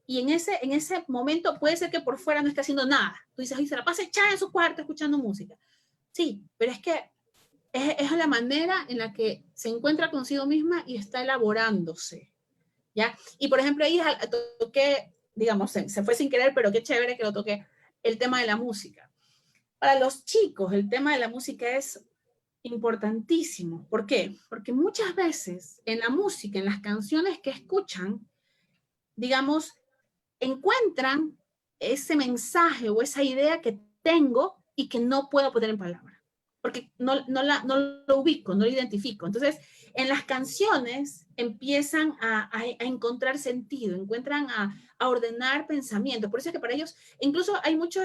Y en ese momento puede ser que por fuera no esté haciendo nada. Tú dices, ay, se la pasa echada en su cuarto escuchando música. Sí, pero es que es la manera en la que se encuentra consigo misma y está elaborándose. ¿Ya? Y por ejemplo, ahí toqué, digamos, se fue sin querer, pero qué chévere que lo toqué, el tema de la música. Para los chicos, el tema de la música es importantísimo. ¿Por qué? Porque muchas veces en la música, en las canciones que escuchan, digamos, encuentran ese mensaje o esa idea que tengo y que no puedo poner en palabras, porque no lo ubico, no lo identifico. Entonces, en las canciones empiezan a encontrar sentido, encuentran a ordenar pensamientos. Por eso es que para ellos, incluso hay muchos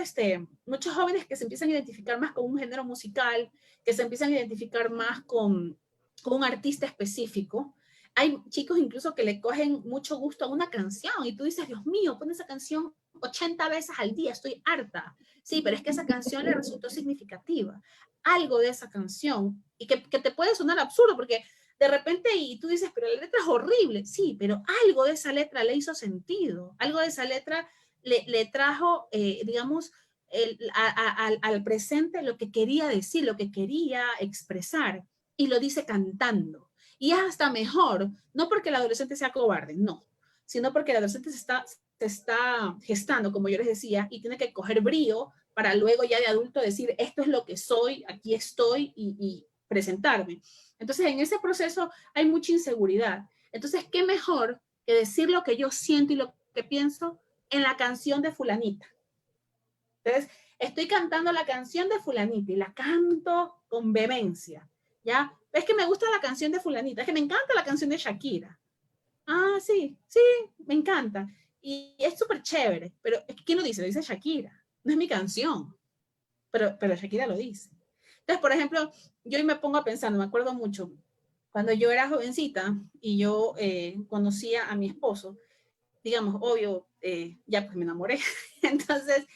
jóvenes que se empiezan a identificar más con un género musical, que se empiezan a identificar más con un artista específico. Hay chicos incluso que le cogen mucho gusto a una canción y tú dices, Dios mío, pon esa canción 80 veces al día, estoy harta. Sí, pero es que esa canción le resultó significativa. Algo de esa canción, y que te puede sonar absurdo porque de repente y tú dices, pero la letra es horrible. Sí, pero algo de esa letra le hizo sentido, algo de esa letra le trajo, digamos, al presente lo que quería decir, lo que quería expresar, y lo dice cantando. Y es hasta mejor, no porque el adolescente sea cobarde, no, sino porque el adolescente se está gestando, como yo les decía, y tiene que coger brío para luego ya de adulto decir, esto es lo que soy, aquí estoy y presentarme. Entonces, en ese proceso hay mucha inseguridad. Entonces, ¿qué mejor que decir lo que yo siento y lo que pienso en la canción de fulanita? Entonces, estoy cantando la canción de fulanita y la canto con vehemencia, ¿ya? Es que me gusta la canción de fulanita, es que me encanta la canción de Shakira. Ah, sí, sí, me encanta. Y es súper chévere, pero ¿quién lo dice? Lo dice Shakira, no es mi canción, pero Shakira lo dice. Entonces, por ejemplo, yo hoy me pongo a pensar, me acuerdo mucho, cuando yo era jovencita y yo conocía a mi esposo, digamos, obvio, ya pues me enamoré. Entonces,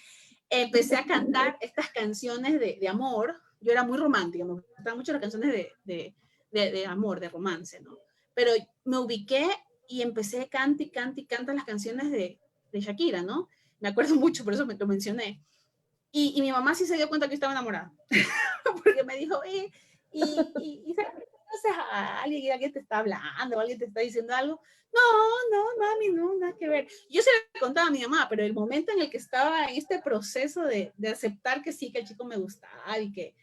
empecé a cantar estas canciones de amor. Yo era muy romántica, me gustaban mucho las canciones de amor, de romance, ¿no? pero me ubiqué y empecé cante y cante y canta las canciones de Shakira, ¿no? Me acuerdo mucho, por eso me lo mencioné. Y mi mamá sí se dio cuenta que estaba enamorada, porque me dijo, y ¿sabes? Conoces a alguien te está hablando, alguien te está diciendo algo. No, no, mami, no, nada que ver. Yo se le contaba a mi mamá, pero el momento en el que estaba en este proceso de aceptar que sí, que el chico me gustaba y que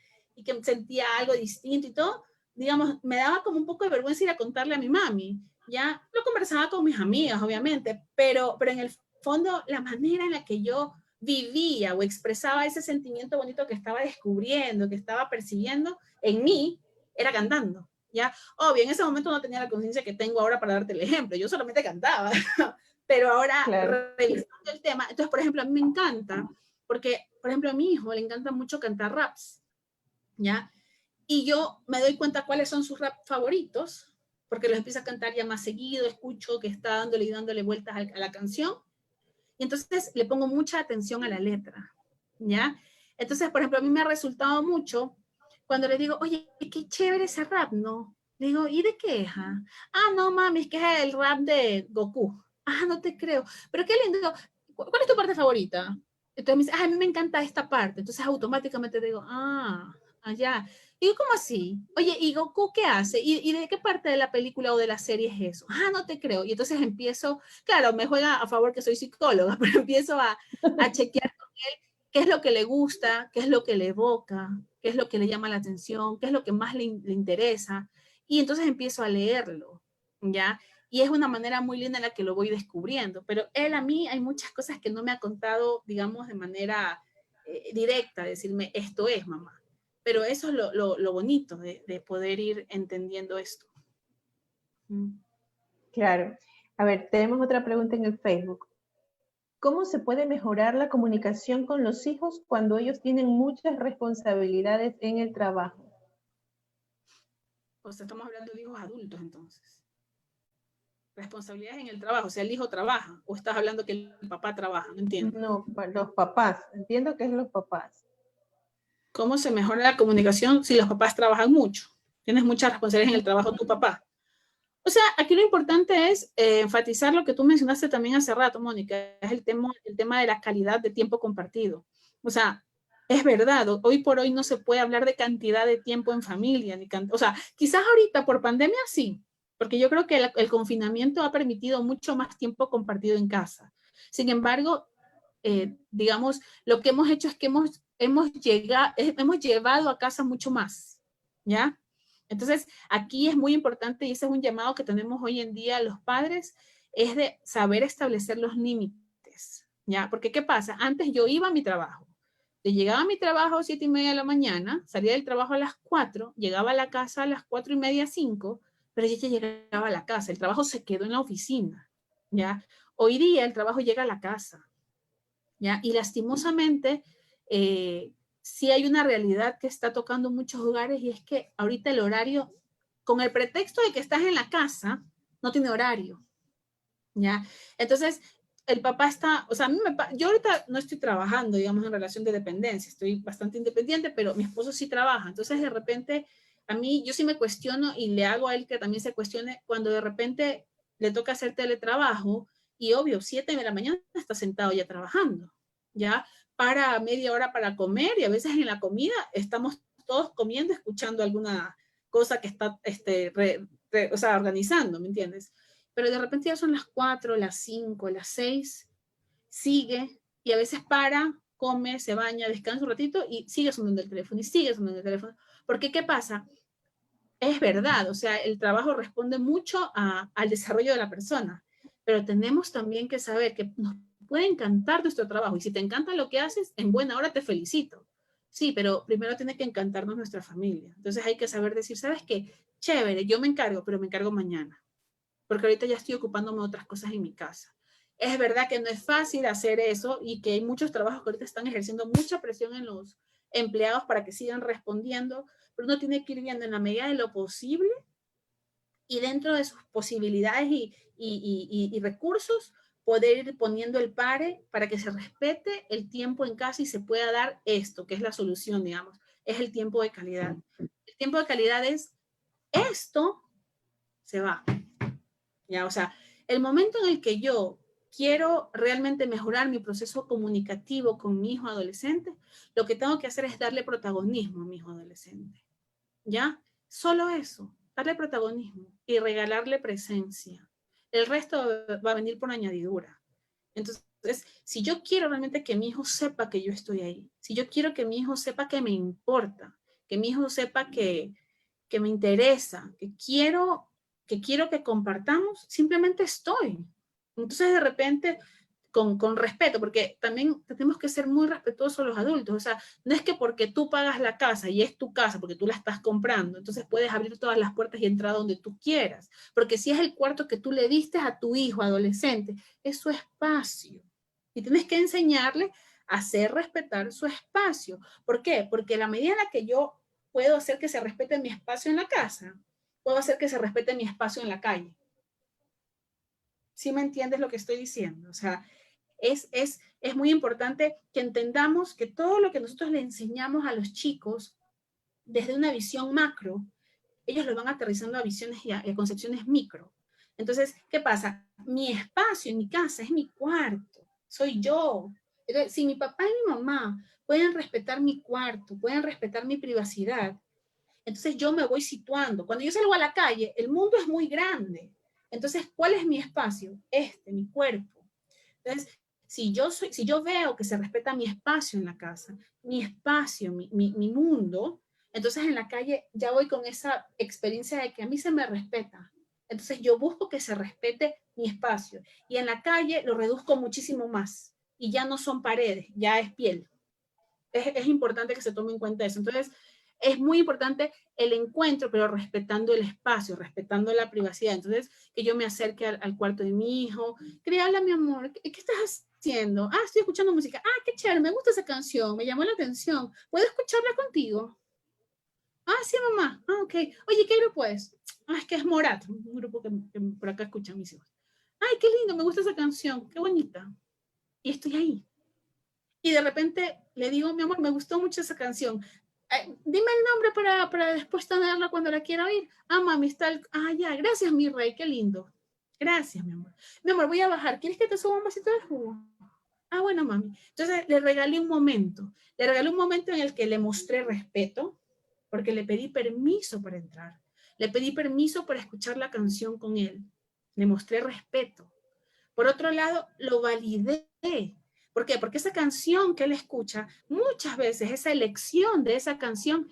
sentía algo distinto y todo, digamos, me daba como un poco de vergüenza ir a contarle a mi mami. Ya lo conversaba con mis amigas, obviamente, pero en el fondo, la manera en la que yo vivía o expresaba ese sentimiento bonito que estaba descubriendo, que estaba percibiendo en mí, era cantando. ¿Ya? Obvio, en ese momento no tenía la conciencia que tengo ahora para darte el ejemplo, yo solamente cantaba, pero ahora Claro. revisando el tema, entonces, por ejemplo, a mí me encanta, porque, por ejemplo, a mi hijo le encanta mucho cantar raps, ¿ya? Y yo me doy cuenta cuáles son sus rap favoritos, porque los empieza a cantar ya más seguido, escucho que está dándole y dándole vueltas a la canción, y entonces le pongo mucha atención a la letra, ¿ya? Entonces, por ejemplo, a mí me ha resultado mucho cuando le digo, oye, qué chévere ese rap, ¿no? Le digo, ¿y de qué es? Ah, no, mami, es que es el rap de Goku. Ah, no te creo. Pero qué lindo. ¿Cuál es tu parte favorita? Entonces me dice, ah, a mí me encanta esta parte. Entonces automáticamente digo, allá. Y digo, ¿cómo así? Oye, ¿y Goku qué hace? ¿Y de qué parte de la película o de la serie es eso? Ah, no te creo. Y entonces empiezo, claro, me juega a favor que soy psicóloga, pero empiezo a chequear con él qué es lo que le gusta, qué es lo que le evoca, qué es lo que le llama la atención, qué es lo que más le interesa. Y entonces empiezo a leerlo, ¿ya? Y es una manera muy linda en la que lo voy descubriendo. Pero él a mí hay muchas cosas que no me ha contado, digamos, de manera directa, decirme, esto es, mamá. Pero eso es lo bonito de poder ir entendiendo esto. Claro. A ver, tenemos otra pregunta en el Facebook. ¿Cómo se puede mejorar la comunicación con los hijos cuando ellos tienen muchas responsabilidades en el trabajo? O sea, estamos hablando de hijos adultos entonces. Responsabilidades en el trabajo, o sea, el hijo trabaja, o estás hablando que el papá trabaja, no entiendo. No, los papás. Entiendo que es los papás. ¿Cómo se mejora la comunicación si los papás trabajan mucho? Tienes muchas responsabilidades en el trabajo tu papá. O sea, aquí lo importante es enfatizar lo que tú mencionaste también hace rato, Mónica, es el tema de la calidad de tiempo compartido. O sea, es verdad, hoy por hoy no se puede hablar de cantidad de tiempo en familia, o sea, quizás ahorita por pandemia sí, porque yo creo que el confinamiento ha permitido mucho más tiempo compartido en casa. Sin embargo, digamos, lo que hemos hecho es que hemos llevado a casa mucho más, ¿ya? Entonces, aquí es muy importante, y ese es un llamado que tenemos hoy en día a los padres, es de saber establecer los límites, ¿ya? Porque, ¿qué pasa? Antes yo iba a mi trabajo, llegaba a mi trabajo a 7:30 de la mañana, salía del trabajo a las 4, llegaba a la casa a las 4:30, 5, pero ya llegaba a la casa, el trabajo se quedó en la oficina, ¿ya? Hoy día el trabajo llega a la casa, ¿ya? Y lastimosamente, sí hay una realidad que está tocando muchos hogares y es que ahorita el horario, con el pretexto de que estás en la casa, no tiene horario, ¿ya? Entonces, el papá está, o sea, yo ahorita no estoy trabajando, digamos, en relación de dependencia, estoy bastante independiente, pero mi esposo sí trabaja, entonces de repente, a mí, yo sí me cuestiono y le hago a él que también se cuestione cuando de repente le toca hacer teletrabajo y obvio, 7 de la mañana está sentado ya trabajando, ¿ya? Para media hora para comer y a veces en la comida estamos todos comiendo, escuchando alguna cosa que está, o sea, organizando, ¿me entiendes? Pero de repente ya son las 4, las 5, las 6, sigue y a veces para, come, se baña, descansa un ratito y sigue sonando el teléfono y sigue sonando el teléfono. Porque, ¿qué pasa? Es verdad, o sea, el trabajo responde mucho al desarrollo de la persona, pero tenemos también que saber que nos puede encantar nuestro trabajo y si te encanta lo que haces, en buena hora te felicito. Sí, pero primero tiene que encantarnos nuestra familia. Entonces hay que saber decir, ¿sabes qué? Chévere, yo me encargo, pero me encargo mañana porque ahorita ya estoy ocupándome de otras cosas en mi casa. Es verdad que no es fácil hacer eso y que hay muchos trabajos que ahorita están ejerciendo mucha presión en los empleados para que sigan respondiendo, pero uno tiene que ir viendo en la medida de lo posible y dentro de sus posibilidades y recursos, poder ir poniendo el pare para que se respete el tiempo en casa y se pueda dar esto, que es la solución, digamos, es el tiempo de calidad. El tiempo de calidad es esto, se va. ¿ya? O sea, el momento en el que yo quiero realmente mejorar mi proceso comunicativo con mi hijo adolescente, lo que tengo que hacer es darle protagonismo a mi hijo adolescente, ¿ya? Solo eso, darle protagonismo y regalarle presencia. El resto va a venir por añadidura. Entonces, si yo quiero realmente que mi hijo sepa que yo estoy ahí, si yo quiero que mi hijo sepa que me importa, que mi hijo sepa que me interesa, que quiero que compartamos, simplemente estoy. Entonces, de repente, con respeto, porque también tenemos que ser muy respetuosos los adultos. O sea, no es que porque tú pagas la casa y es tu casa, porque tú la estás comprando, entonces puedes abrir todas las puertas y entrar donde tú quieras. Porque si es el cuarto que tú le diste a tu hijo adolescente, es su espacio. Y tienes que enseñarle a hacer respetar su espacio. ¿Por qué? Porque la medida en la que yo puedo hacer que se respete mi espacio en la casa, puedo hacer que se respete mi espacio en la calle. ¿Sí me entiendes lo que estoy diciendo? O sea, es muy importante que entendamos que todo lo que nosotros le enseñamos a los chicos desde una visión macro, ellos lo van aterrizando a visiones y a concepciones micro. Entonces, ¿qué pasa? Mi espacio en mi casa es mi cuarto, soy yo. Entonces, si mi papá y mi mamá pueden respetar mi cuarto, pueden respetar mi privacidad, entonces yo me voy situando. Cuando yo salgo a la calle, el mundo es muy grande. Entonces, ¿cuál es mi espacio? Mi cuerpo. Entonces, si yo veo que se respeta mi espacio en la casa, mi espacio, mi mundo, entonces en la calle ya voy con esa experiencia de que a mí se me respeta. Entonces yo busco que se respete mi espacio. Y en la calle lo reduzco muchísimo más. Y ya no son paredes, ya es piel. Es importante que se tome en cuenta eso. Entonces, es muy importante el encuentro, pero respetando el espacio, respetando la privacidad. Entonces, que yo me acerque al cuarto de mi hijo, que le habla, mi amor, ¿qué estás haciendo? Ah, estoy escuchando música. Ah, qué chévere, me gusta esa canción, me llamó la atención. ¿Puedo escucharla contigo? Ah, sí, mamá. Ah, ok. Oye, ¿qué grupo es? Ah, es que es Morat, un grupo que por acá escuchan mis hijos. Ay, qué lindo, me gusta esa canción, qué bonita. Y estoy ahí. Y de repente le digo, mi amor, me gustó mucho esa canción. Dime el nombre para después tenerla cuando la quiera oír. Ah, mami, está el... Ah, ya, gracias, mi rey, qué lindo. Gracias, mi amor. Mi amor, voy a bajar. ¿Quieres que te suba un vasito de jugo? Ah, bueno, mami. Entonces le regalé un momento. Le regalé un momento en el que le mostré respeto, porque le pedí permiso para entrar. Le pedí permiso para escuchar la canción con él. Le mostré respeto. Por otro lado, lo validé. ¿Por qué? Porque esa canción que él escucha, muchas veces esa elección de esa canción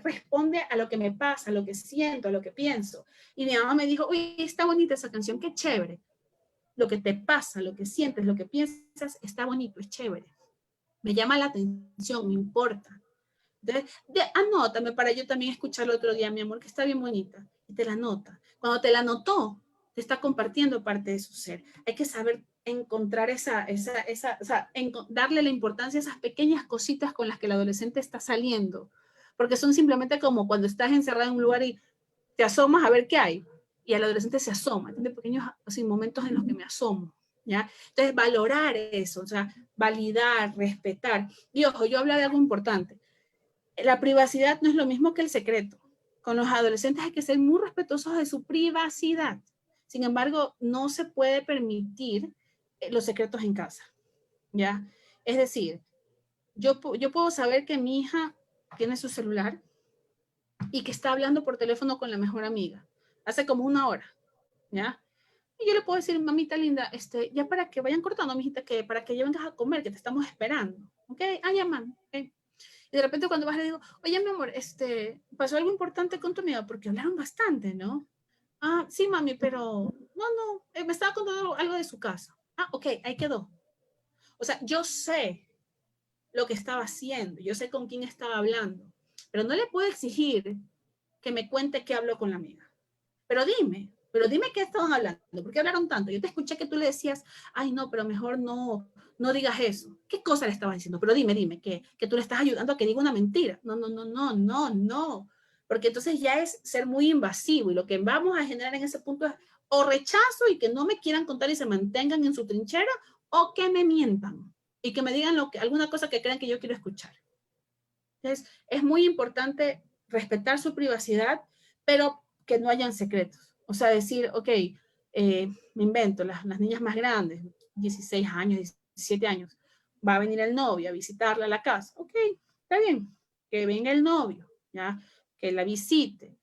responde a lo que me pasa, a lo que siento, a lo que pienso. Y mi mamá me dijo, uy, está bonita esa canción, qué chévere. Lo que te pasa, lo que sientes, lo que piensas, está bonito, es chévere. Me llama la atención, me importa. Entonces, anótame para yo también escucharlo otro día, mi amor, que está bien bonita. Y te la anota. Cuando te la anotó, te está compartiendo parte de su ser. Hay que saber encontrar o sea, darle la importancia a esas pequeñas cositas con las que el adolescente está saliendo. Porque son simplemente como cuando estás encerrado en un lugar y te asomas a ver qué hay. Y el adolescente se asoma. Tiene pequeños así, momentos en los que me asomo. ¿Ya? Entonces, valorar eso, o sea, validar, respetar. Y ojo, yo hablo de algo importante. La privacidad no es lo mismo que el secreto. Con los adolescentes hay que ser muy respetuosos de su privacidad. Sin embargo, no se puede permitir los secretos en casa, ¿ya? Es decir, yo puedo saber que mi hija tiene su celular y que está hablando por teléfono con la mejor amiga hace como una hora, ¿ya? Y yo le puedo decir, mamita linda, ya para que vayan cortando, mijita, que para que ya vengas a comer, que te estamos esperando, ¿ok? Ah, ya, man, ¿ok? Y de repente cuando vas le digo, oye, mi amor, pasó algo importante con tu amiga, porque hablaron bastante, ¿no? Ah, sí, mami, pero no, me estaba contando algo de su casa. Ah, ok, ahí quedó. O sea, yo sé lo que estaba haciendo, yo sé con quién estaba hablando, pero no le puedo exigir que me cuente qué habló con la amiga. Pero dime qué estaban hablando, ¿por qué hablaron tanto? Yo te escuché que tú le decías, ay, no, pero mejor no digas eso. ¿Qué cosa le estabas diciendo? Pero dime, que tú le estás ayudando a que diga una mentira. No. Porque entonces ya es ser muy invasivo y lo que vamos a generar en ese punto es o rechazo y que no me quieran contar y se mantengan en su trinchera o que me mientan y que me digan alguna cosa que crean que yo quiero escuchar. Entonces, es muy importante respetar su privacidad, pero que no hayan secretos. O sea, decir, ok, me invento, las niñas más grandes, 16 años, 17 años, va a venir el novio a visitarla a la casa. Ok, está bien, que venga el novio, ¿ya? Que la visite.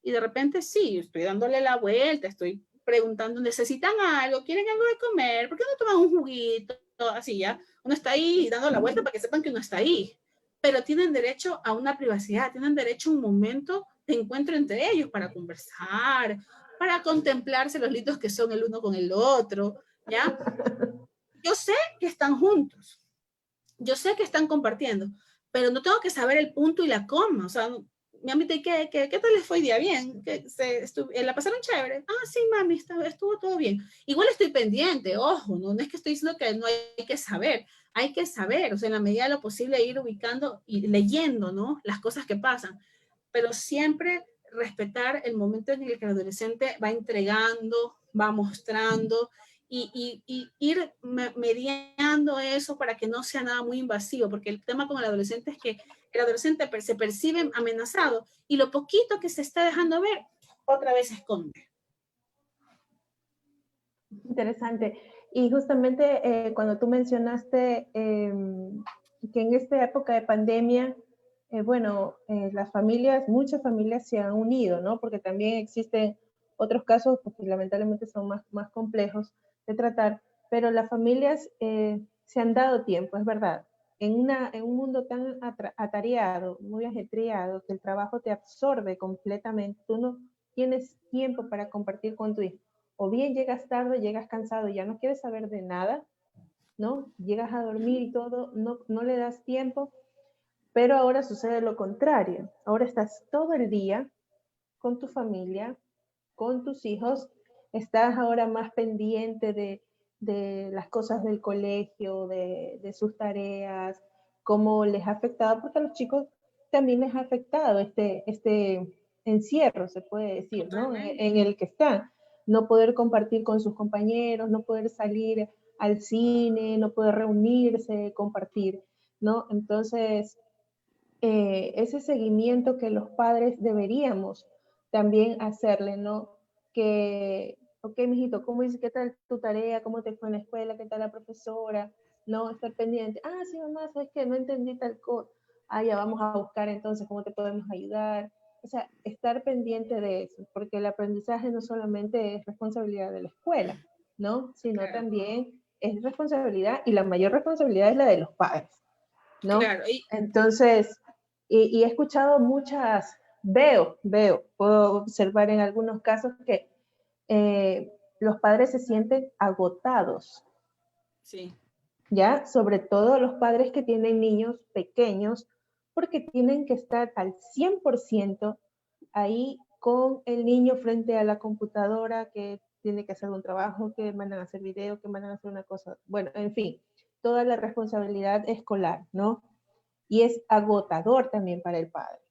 Y de repente sí, estoy dándole la vuelta, estoy preguntando, ¿necesitan algo? ¿Quieren algo de comer? ¿Por qué no toman un juguito? Así ya, uno está ahí dando la vuelta para que sepan que uno está ahí. Pero tienen derecho a una privacidad, tienen derecho a un momento de encuentro entre ellos para conversar, para contemplarse los litos que son el uno con el otro, ¿ya? Yo sé que están juntos, yo sé que están compartiendo, pero no tengo que saber el punto y la coma. O sea, mi mami, ¿qué tal les fue el día? Bien, ¿la pasaron chévere? Ah, sí, mami, estuvo todo bien. Igual estoy pendiente, ojo, no es que estoy diciendo que no hay que saber, o sea, en la medida de lo posible ir ubicando y leyendo, ¿no? Las cosas que pasan, pero siempre respetar el momento en el que el adolescente va entregando, va mostrando, y ir mediando eso para que no sea nada muy invasivo, porque el tema con el adolescente es que el adolescente se percibe amenazado y lo poquito que se está dejando ver, otra vez se esconde. Interesante. Y justamente cuando tú mencionaste que en esta época de pandemia, bueno, las familias, muchas familias se han unido, ¿no? Porque también existen otros casos pues, que lamentablemente son más complejos de tratar, pero las familias se han dado tiempo, es verdad. En un mundo tan atareado, muy ajetreado, que el trabajo te absorbe completamente, tú no tienes tiempo para compartir con tu hijo. O bien llegas tarde, llegas cansado y ya no quieres saber de nada, ¿no? Llegas a dormir y todo, no le das tiempo, pero ahora sucede lo contrario. Ahora estás todo el día con tu familia, con tus hijos, estás ahora más pendiente de las cosas del colegio, de sus tareas, cómo les ha afectado, porque a los chicos también les ha afectado este encierro, se puede decir, ¿no? En el que están. No poder compartir con sus compañeros, no poder salir al cine, no poder reunirse, compartir, ¿no? Entonces, ese seguimiento que los padres deberíamos también hacerle, ¿no? Que, ok, mijito, ¿cómo dices? ¿Qué tal tu tarea? ¿Cómo te fue en la escuela? ¿Qué tal la profesora? No, estar pendiente. Ah, sí, mamá, ¿sabes qué? No entendí tal cosa. Ah, ya vamos a buscar entonces cómo te podemos ayudar. O sea, estar pendiente de eso, porque el aprendizaje no solamente es responsabilidad de la escuela, ¿no? Sino Claro. también es responsabilidad, y la mayor responsabilidad es la de los padres, ¿no? Claro. Entonces, y he escuchado puedo observar en algunos casos que los padres se sienten agotados, Sí. ¿ya? Sobre todo los padres que tienen niños pequeños, porque tienen que estar al 100% ahí con el niño frente a la computadora, que tiene que hacer un trabajo, que mandan a hacer video, que mandan a hacer una cosa, bueno, en fin, toda la responsabilidad escolar, ¿no? Y es agotador también para el padre.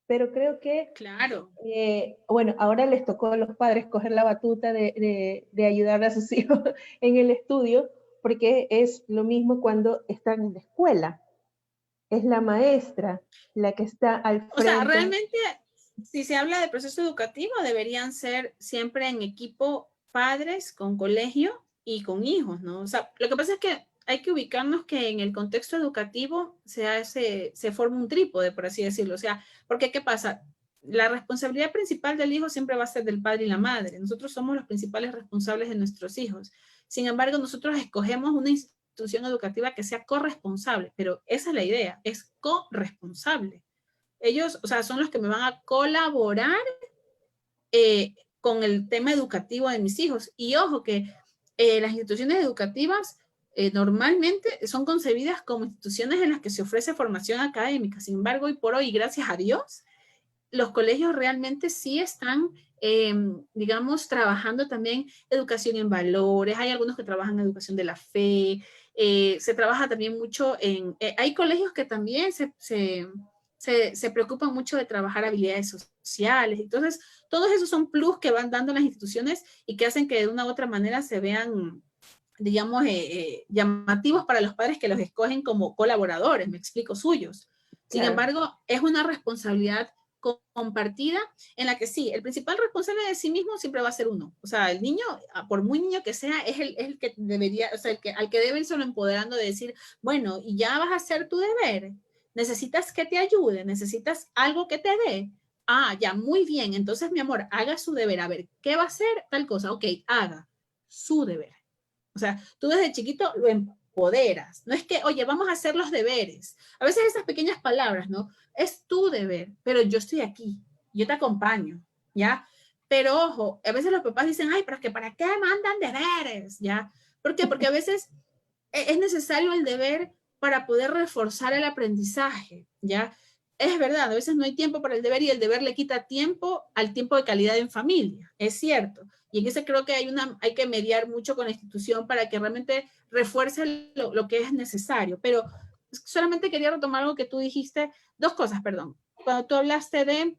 Pero creo que, Claro. bueno, ahora les tocó a los padres coger la batuta de ayudar a sus hijos en el estudio, porque es lo mismo cuando están en la escuela. Es la maestra la que está al O sea, frente. realmente, si se habla de proceso educativo, deberían ser siempre en equipo padres con colegio y con hijos, ¿no? O sea, lo que pasa es que hay que ubicarnos que en el contexto educativo se forma un trípode, por así decirlo. O sea, porque ¿qué pasa? La responsabilidad principal del hijo siempre va a ser del padre y la madre. Nosotros somos los principales responsables de nuestros hijos. Sin embargo, nosotros escogemos una institución educativa que sea corresponsable, pero esa es la idea, es corresponsable. Ellos, o sea, son los que me van a colaborar con el tema educativo de mis hijos. Y ojo que las instituciones educativas normalmente son concebidas como instituciones en las que se ofrece formación académica. Sin embargo, hoy por hoy, gracias a Dios, los colegios realmente sí están, digamos, trabajando también educación en valores. Hay algunos que trabajan en educación de la fe. Se trabaja también mucho hay colegios que también se preocupan mucho de trabajar habilidades sociales. Entonces, todos esos son plus que van dando las instituciones y que hacen que de una u otra manera se vean, digamos, llamativos para los padres que los escogen como colaboradores, me explico, suyos. Sin Claro. embargo, es una responsabilidad compartida en la que sí, el principal responsable de sí mismo siempre va a ser uno. O sea, el niño, por muy niño que sea, es el que debería, o sea, al que debe irse empoderando de decir, bueno, y ya vas a hacer tu deber. Necesitas que te ayude, necesitas algo que te dé. Ah, ya, muy bien. Entonces, mi amor, haga su deber. A ver, ¿qué va a hacer? Tal cosa. Ok, haga su deber. O sea, tú desde chiquito lo empoderas. No es que, oye, vamos a hacer los deberes. A veces esas pequeñas palabras, ¿no? Es tu deber, pero yo estoy aquí, yo te acompaño, ¿ya? Pero ojo, a veces los papás dicen, ay, pero es que ¿para qué mandan deberes? ¿Ya? ¿Por qué? Porque a veces es necesario el deber para poder reforzar el aprendizaje, ¿ya? Es verdad, a veces no hay tiempo para el deber y el deber le quita tiempo al tiempo de calidad en familia, es cierto. Y en ese creo que hay que mediar mucho con la institución para que realmente refuerce lo que es necesario. Pero solamente quería retomar algo que tú dijiste, dos cosas, perdón. Cuando tú hablaste de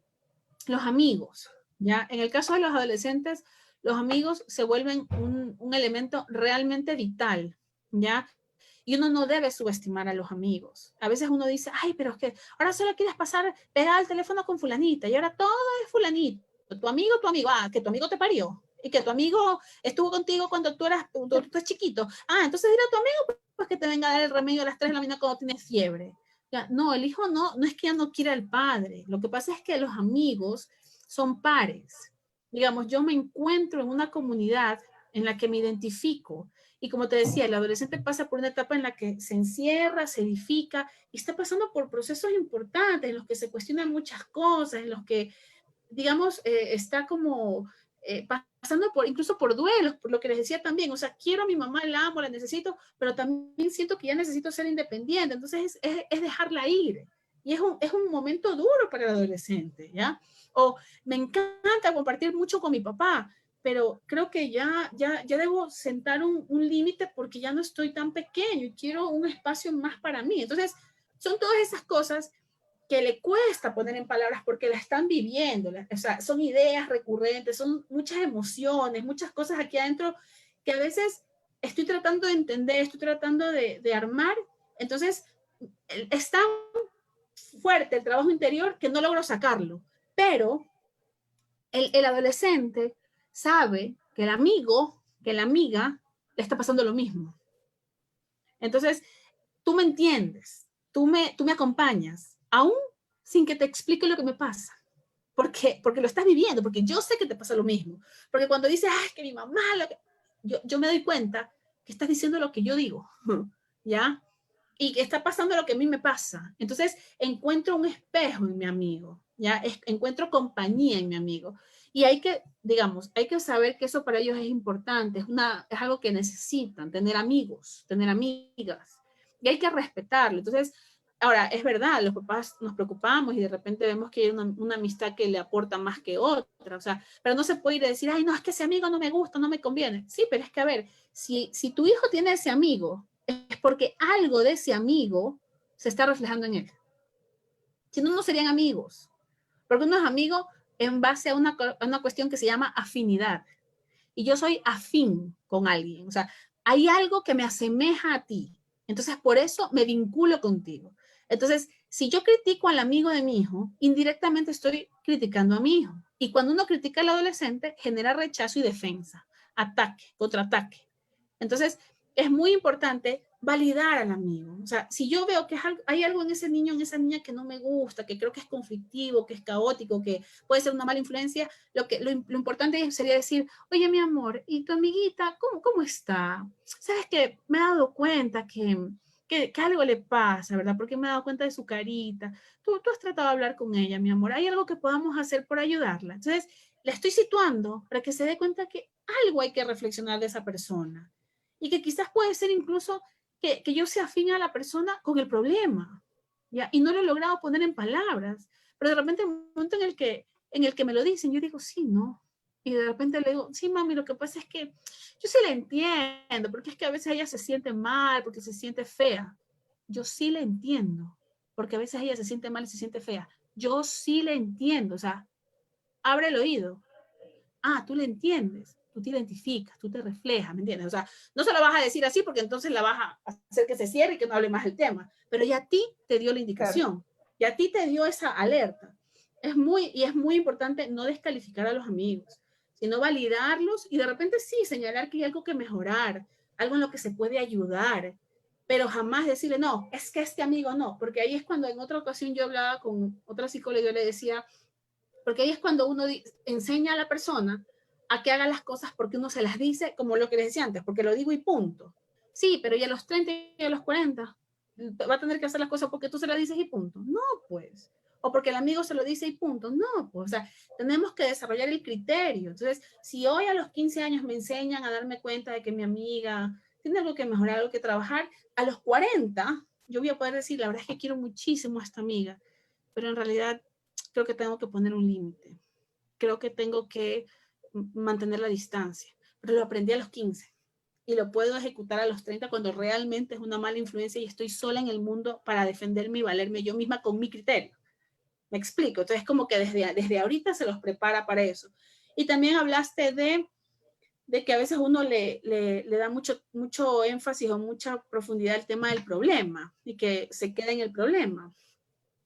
los amigos, ¿ya? En el caso de los adolescentes, los amigos se vuelven un elemento realmente vital, ¿ya? Y uno no debe subestimar a los amigos. A veces uno dice, ay, pero es que ahora solo quieres pasar pegada al teléfono con fulanita y ahora todo es fulanito. Tu amigo, ah, que tu amigo te parió y que tu amigo estuvo contigo cuando tú eras chiquito. Ah, entonces dile a tu amigo pues, que te venga a dar el remedio a las 3 de la mañana cuando tienes fiebre. Ya, no, el hijo no es que ya no quiera al padre. Lo que pasa es que los amigos son pares. Digamos, yo me encuentro en una comunidad en la que me identifico. Y como te decía, el adolescente pasa por una etapa en la que se encierra, se edifica y está pasando por procesos importantes en los que se cuestionan muchas cosas, en los que, digamos, está como pasando por, incluso por duelos, por lo que les decía también, o sea, quiero a mi mamá, la amo, la necesito, pero también siento que ya necesito ser independiente, entonces es dejarla ir. Y es un momento duro para el adolescente, ¿ya? O me encanta compartir mucho con mi papá, pero creo que ya debo sentar un límite porque ya no estoy tan pequeño y quiero un espacio más para mí. Entonces, son todas esas cosas que le cuesta poner en palabras porque la están viviendo, o sea, son ideas recurrentes, son muchas emociones, muchas cosas aquí adentro que a veces estoy tratando de entender, estoy tratando de armar, entonces es tan fuerte el trabajo interior que no logro sacarlo, pero el adolescente sabe que el amigo, que la amiga le está pasando lo mismo. Entonces, tú me entiendes, tú me acompañas, aún sin que te explique lo que me pasa. Porque lo estás viviendo, porque yo sé que te pasa lo mismo. Porque cuando dices, ay, que mi mamá, yo me doy cuenta que estás diciendo lo que yo digo, ¿ya? Y que está pasando lo que a mí me pasa. Entonces, encuentro un espejo en mi amigo, ¿ya? Encuentro compañía en mi amigo. Y hay que, digamos, hay que saber que eso para ellos es importante, es algo que necesitan, tener amigos, tener amigas. Y hay que respetarlo. Entonces, ahora, es verdad, los papás nos preocupamos y de repente vemos que hay una amistad que le aporta más que otra. O sea, pero no se puede ir a decir, ay, no, es que ese amigo no me gusta, no me conviene. Sí, pero es que, a ver, si tu hijo tiene ese amigo, es porque algo de ese amigo se está reflejando en él. Si no, no serían amigos. Porque uno es amigo en base a una cuestión que se llama afinidad. Y yo soy afín con alguien. O sea, hay algo que me asemeja a ti. Entonces, por eso me vinculo contigo. Entonces, si yo critico al amigo de mi hijo, indirectamente estoy criticando a mi hijo. Y cuando uno critica al adolescente, genera rechazo y defensa, ataque, contraataque. Entonces, es muy importante validar al amigo. O sea, si yo veo que hay algo en ese niño, en esa niña que no me gusta, que creo que es conflictivo, que es caótico, que puede ser una mala influencia, lo importante sería decir, oye, mi amor, ¿y tu amiguita cómo está? Sabes que me he dado cuenta que algo le pasa, ¿verdad? Porque me he dado cuenta de su carita. Tú has tratado de hablar con ella, mi amor. ¿Hay algo que podamos hacer por ayudarla? Entonces, la estoy situando para que se dé cuenta que algo hay que reflexionar de esa persona y que quizás puede ser incluso que yo sea afín a la persona con el problema, ¿ya? Y no lo he logrado poner en palabras, pero de repente en un momento en el que me lo dicen, yo digo, sí, no. Y de repente le digo, sí, mami, lo que pasa es que yo sí la entiendo, porque es que a veces ella se siente mal, porque se siente fea. Yo sí la entiendo, porque a veces ella se siente mal y se siente fea. Yo sí la entiendo, o sea, abre el oído. Ah, tú le entiendes, tú te identificas, tú te reflejas, ¿me entiendes? O sea, no se lo vas a decir así porque entonces la vas a hacer que se cierre y que no hable más el tema, pero ya a ti te dio la indicación, claro. Ya a ti te dio esa alerta. es muy importante no descalificar a los amigos, sino validarlos y de repente sí, señalar que hay algo que mejorar, algo en lo que se puede ayudar, pero jamás decirle, no, es que este amigo no, porque ahí es cuando en otra ocasión yo hablaba con otra psicóloga y yo le decía, porque ahí es cuando uno enseña a la persona a que haga las cosas porque uno se las dice, como lo que les decía antes, porque lo digo y punto. Sí, pero ya a los 30 y a los 40 va a tener que hacer las cosas porque tú se las dices y punto. No, pues. O porque el amigo se lo dice y punto. No, pues. O sea, tenemos que desarrollar el criterio. Entonces, si hoy a los 15 años me enseñan a darme cuenta de que mi amiga tiene algo que mejorar, algo que trabajar, a los 40 yo voy a poder decir, la verdad es que quiero muchísimo a esta amiga, pero en realidad creo que tengo que poner un límite. Creo que tengo que mantener la distancia. Pero lo aprendí a los 15 y lo puedo ejecutar a los 30 cuando realmente es una mala influencia y estoy sola en el mundo para defenderme y valerme yo misma con mi criterio. Me explico. Entonces, como que desde ahorita se los prepara para eso. Y también hablaste de que a veces uno le da mucho énfasis o mucha profundidad al tema del problema y que se queda en el problema.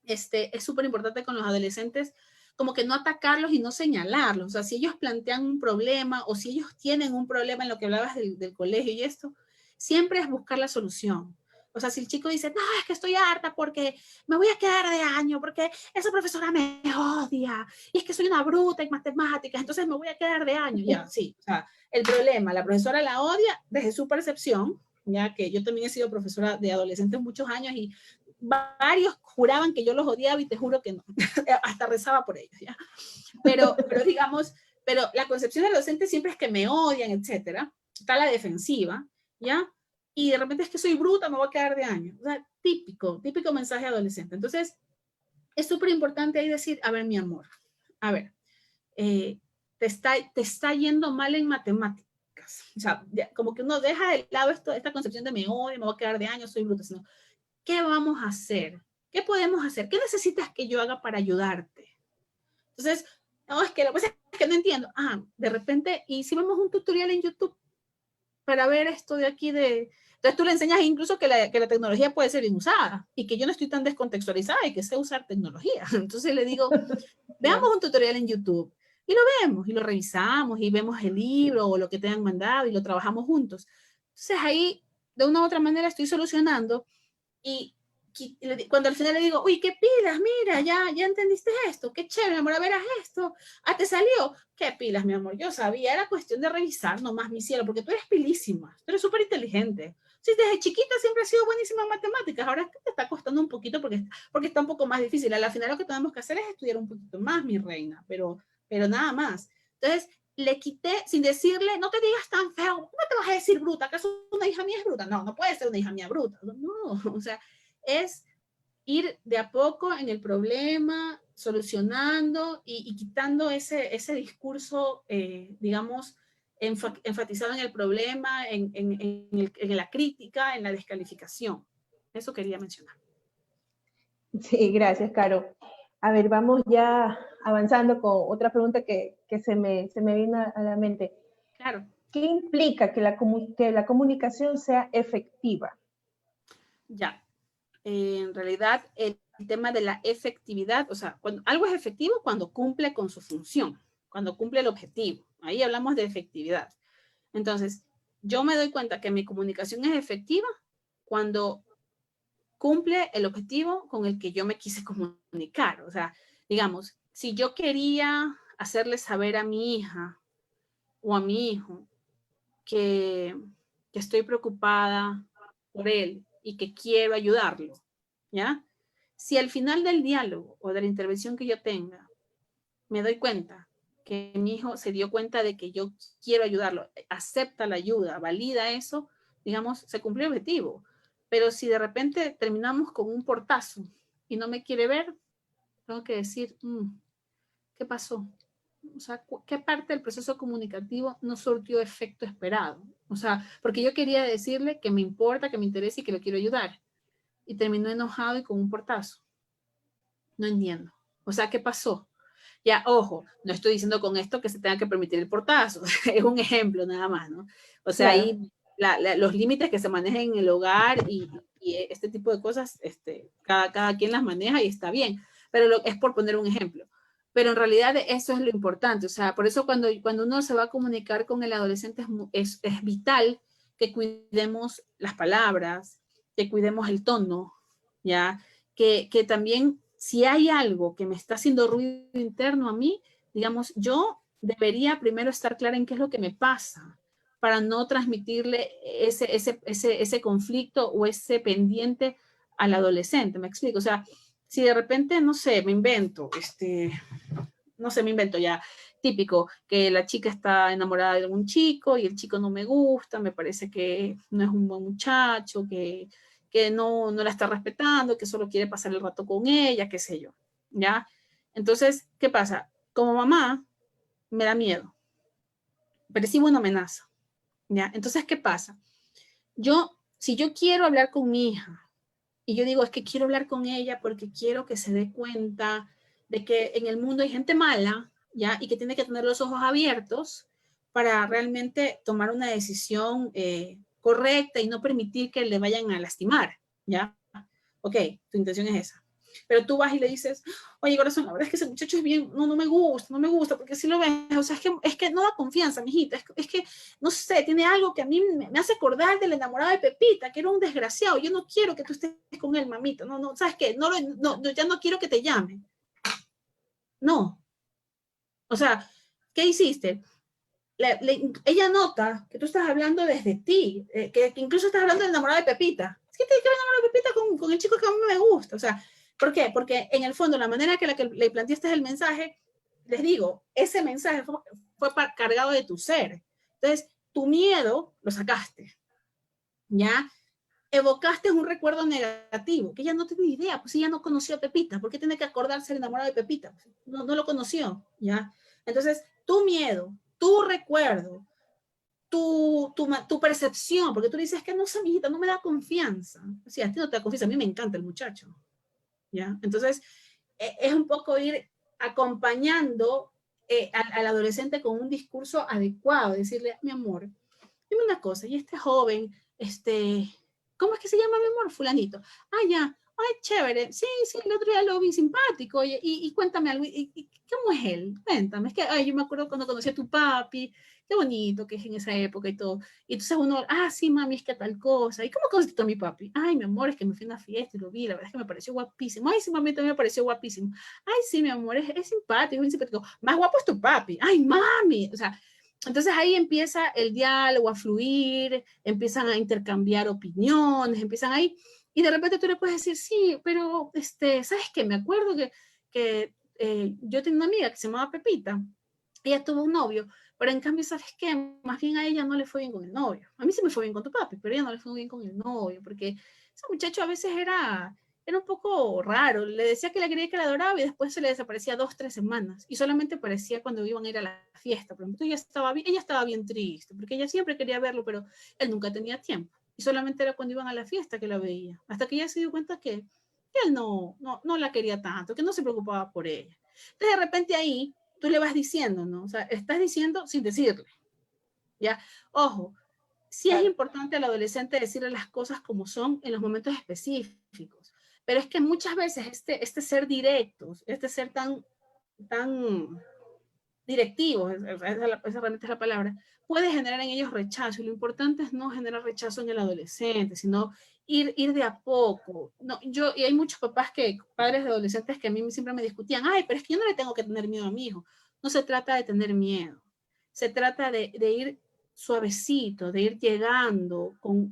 Es súper importante con los adolescentes como que no atacarlos y no señalarlos. O sea, si ellos plantean un problema o si ellos tienen un problema en lo que hablabas del colegio y esto, siempre es buscar la solución. O sea, si el chico dice, no, es que estoy harta porque me voy a quedar de año, porque esa profesora me odia, y es que soy una bruta en matemáticas, entonces me voy a quedar de año. Ya, sí, o sea, el problema, la profesora la odia desde su percepción, ya que yo también he sido profesora de adolescentes muchos años y varios juraban que yo los odiaba y te juro que no, hasta rezaba por ellos, ¿ya? Pero digamos, pero la concepción del docente siempre es que me odian, etcétera, está la defensiva, ¿ya? Y de repente es que soy bruta, me voy a quedar de año. O sea, típico mensaje adolescente. Entonces, es súper importante ahí decir, a ver, mi amor, a ver, te está yendo mal en matemáticas. O sea, como que uno deja de lado esta concepción de me odio, me voy a quedar de año, soy bruta, sino, ¿qué vamos a hacer? ¿Qué podemos hacer? ¿Qué necesitas que yo haga para ayudarte? Entonces, no, es que lo que pasa es que no entiendo. De repente, y si vemos un tutorial en YouTube para ver esto de aquí de... Entonces tú le enseñas incluso que la tecnología puede ser bien usada y que yo no estoy tan descontextualizada y que sé usar tecnología. Entonces le digo, veamos un tutorial en YouTube y lo vemos y lo revisamos y vemos el libro o lo que te han mandado y lo trabajamos juntos. Entonces ahí, de una u otra manera, estoy solucionando y cuando al final le digo, uy, qué pilas, mira, ya entendiste esto, qué chévere, amor, a ver, haz esto, te salió, qué pilas, mi amor, yo sabía, era cuestión de revisar nomás, mi cielo, porque tú eres pilísima, tú eres súper inteligente. Sí, desde chiquita siempre has sido buenísima en matemáticas, ahora es que te está costando un poquito porque está un poco más difícil. A la final lo que tenemos que hacer es estudiar un poquito más, mi reina, pero nada más. Entonces, le quité, sin decirle, no te digas tan feo, no te vas a decir bruta, ¿acaso una hija mía es bruta? No, no puede ser una hija mía bruta, no, o sea, es ir de a poco en el problema, solucionando y quitando ese discurso, digamos, enfatizado en el problema, en la crítica, en la descalificación. Eso quería mencionar. Sí, gracias, Caro. A ver, vamos ya avanzando con otra pregunta que se me vino a la mente. Claro. ¿Qué implica que la comunicación sea efectiva? Ya. En realidad, el tema de la efectividad, o sea, cuando algo es efectivo cuando cumple con su función, cuando cumple el objetivo. Ahí hablamos de efectividad. Entonces, yo me doy cuenta que mi comunicación es efectiva cuando cumple el objetivo con el que yo me quise comunicar. O sea, digamos, si yo quería hacerle saber a mi hija o a mi hijo que estoy preocupada por él y que quiero ayudarlo, ¿ya? Si al final del diálogo o de la intervención que yo tenga me doy cuenta que mi hijo se dio cuenta de que yo quiero ayudarlo, acepta la ayuda, valida eso, digamos, se cumplió el objetivo. Pero si de repente terminamos con un portazo y no me quiere ver, tengo que decir, ¿qué pasó? O sea, ¿qué parte del proceso comunicativo no surtió efecto esperado? O sea, porque yo quería decirle que me importa, que me interesa y que lo quiero ayudar. Y terminó enojado y con un portazo. No entiendo. O sea, ¿qué pasó? Ya, ojo, no estoy diciendo con esto que se tenga que permitir el portazo, es un ejemplo nada más, ¿no? O sea, claro. Ahí los límites que se manejan en el hogar y este tipo de cosas, cada quien las maneja y está bien, pero es por poner un ejemplo. pero en realidad eso es lo importante. O sea, por eso cuando uno se va a comunicar con el adolescente es vital que cuidemos las palabras, que cuidemos el tono, ¿ya? Que también si hay algo que me está haciendo ruido interno a mí, digamos, yo debería primero estar clara en qué es lo que me pasa para no transmitirle ese conflicto o ese pendiente al adolescente, ¿me explico? O sea, si de repente, no sé, me invento, no sé, me invento ya, típico, que la chica está enamorada de algún chico y el chico no me gusta, me parece que no es un buen muchacho, que no la está respetando, que solo quiere pasar el rato con ella, qué sé yo, ¿ya? Entonces, ¿qué pasa? Como mamá, me da miedo, percibo una amenaza, ¿ya? Entonces, ¿qué pasa? Si yo quiero hablar con mi hija, y yo digo, es que quiero hablar con ella porque quiero que se dé cuenta de que en el mundo hay gente mala, ¿ya? Y que tiene que tener los ojos abiertos para realmente tomar una decisión correcta y no permitir que le vayan a lastimar, ¿ya? Ok, tu intención es esa. Pero tú vas y le dices, oye, corazón, la verdad es que ese muchacho es bien, no me gusta, porque si lo ves, o sea, es que no da confianza, mijita, es que, no sé, tiene algo que a mí me hace acordar del enamorado de Pepita, que era un desgraciado, yo no quiero que tú estés con él, mamita, no, ¿sabes qué? Ya no quiero que te llame. No, o sea, ¿qué hiciste? Ella nota que tú estás hablando desde ti, que incluso estás hablando del enamorado de Pepita. Es que te quiero enamorar de Pepita con el chico que a mí me gusta. O sea, ¿por qué? Porque en el fondo, la manera que le planteaste el mensaje, les digo, ese mensaje fue cargado de tu ser. Entonces, tu miedo lo sacaste, ¿ya? Evocaste un recuerdo negativo, que ella no tenía idea, pues ella no conoció a Pepita, ¿por qué tiene que acordarse el enamorado de Pepita? No lo conoció, ¿ya? Entonces, tu miedo, tu recuerdo, tu percepción, porque tú dices que no sé, mijita, no me da confianza. O sea, a ti no te da confianza, a mí me encanta el muchacho, ¿ya? Entonces, es un poco ir acompañando al adolescente con un discurso adecuado, decirle, mi amor, dime una cosa, y este joven, ¿cómo es que se llama mi amor? Fulanito. Ah, ya, ay, chévere, sí, el otro día lo vi simpático, y cuéntame algo, y ¿cómo es él? Cuéntame, es que, ay, yo me acuerdo cuando conocí a tu papi, qué bonito que es en esa época y todo, y entonces uno, sí, mami, es que tal cosa, ¿y cómo conociste a mi papi? Ay, mi amor, es que me fui a una fiesta y lo vi, la verdad es que me pareció guapísimo, ay, sí, mami, también me pareció guapísimo, ay, sí, mi amor, es simpático, es simpático, más guapo es tu papi, ay, mami, o sea, entonces ahí empieza el diálogo a fluir, empiezan a intercambiar opiniones, empiezan ahí, y de repente tú le puedes decir, sí, pero, ¿sabes qué? Me acuerdo que yo tenía una amiga que se llamaba Pepita, ella tuvo un novio, pero en cambio, ¿sabes qué? Más bien a ella no le fue bien con el novio. A mí sí me fue bien con tu papi, pero a ella no le fue bien con el novio, porque ese muchacho a veces era un poco raro. Le decía que la quería, que la adoraba, y después se le desaparecía 2, 3 semanas. Y solamente aparecía cuando iban a ir a la fiesta. Por ejemplo, ella estaba bien triste, porque ella siempre quería verlo, pero él nunca tenía tiempo. Y solamente era cuando iban a la fiesta que la veía. Hasta que ella se dio cuenta que él no la quería tanto, que no se preocupaba por ella. Entonces, de repente ahí, tú le vas diciendo, ¿no? O sea, estás diciendo sin decirle, ¿ya? Ojo, sí es importante al adolescente decirle las cosas como son en los momentos específicos, pero es que muchas veces este ser directos, este ser tan directivos, esa realmente es la palabra, puede generar en ellos rechazo, y lo importante es no generar rechazo en el adolescente, sino ir de a poco. No, y hay muchos padres de adolescentes que a mí siempre me discutían, ay, pero es que yo no le tengo que tener miedo a mi hijo. No se trata de tener miedo, se trata de ir suavecito, de ir llegando con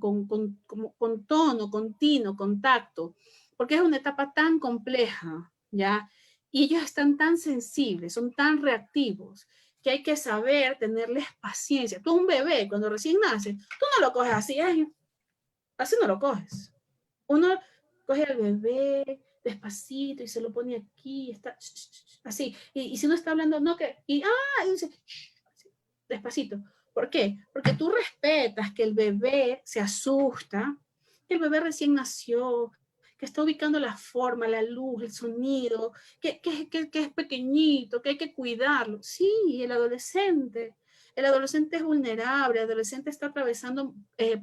tono, con tino, con tacto, porque es una etapa tan compleja, ¿ya? Y ellos están tan sensibles, son tan reactivos, que hay que saber tenerles paciencia. Tú, un bebé, cuando recién nace, tú no lo coges así, así no lo coges. Uno coge al bebé despacito y se lo pone aquí, está así. Y si uno está hablando, no, y dice, despacito. ¿Por qué? Porque tú respetas que el bebé se asusta, que el bebé recién nació, que está ubicando la forma, la luz, el sonido, que es pequeñito, que hay que cuidarlo. Sí, el adolescente. El adolescente es vulnerable, el adolescente está atravesando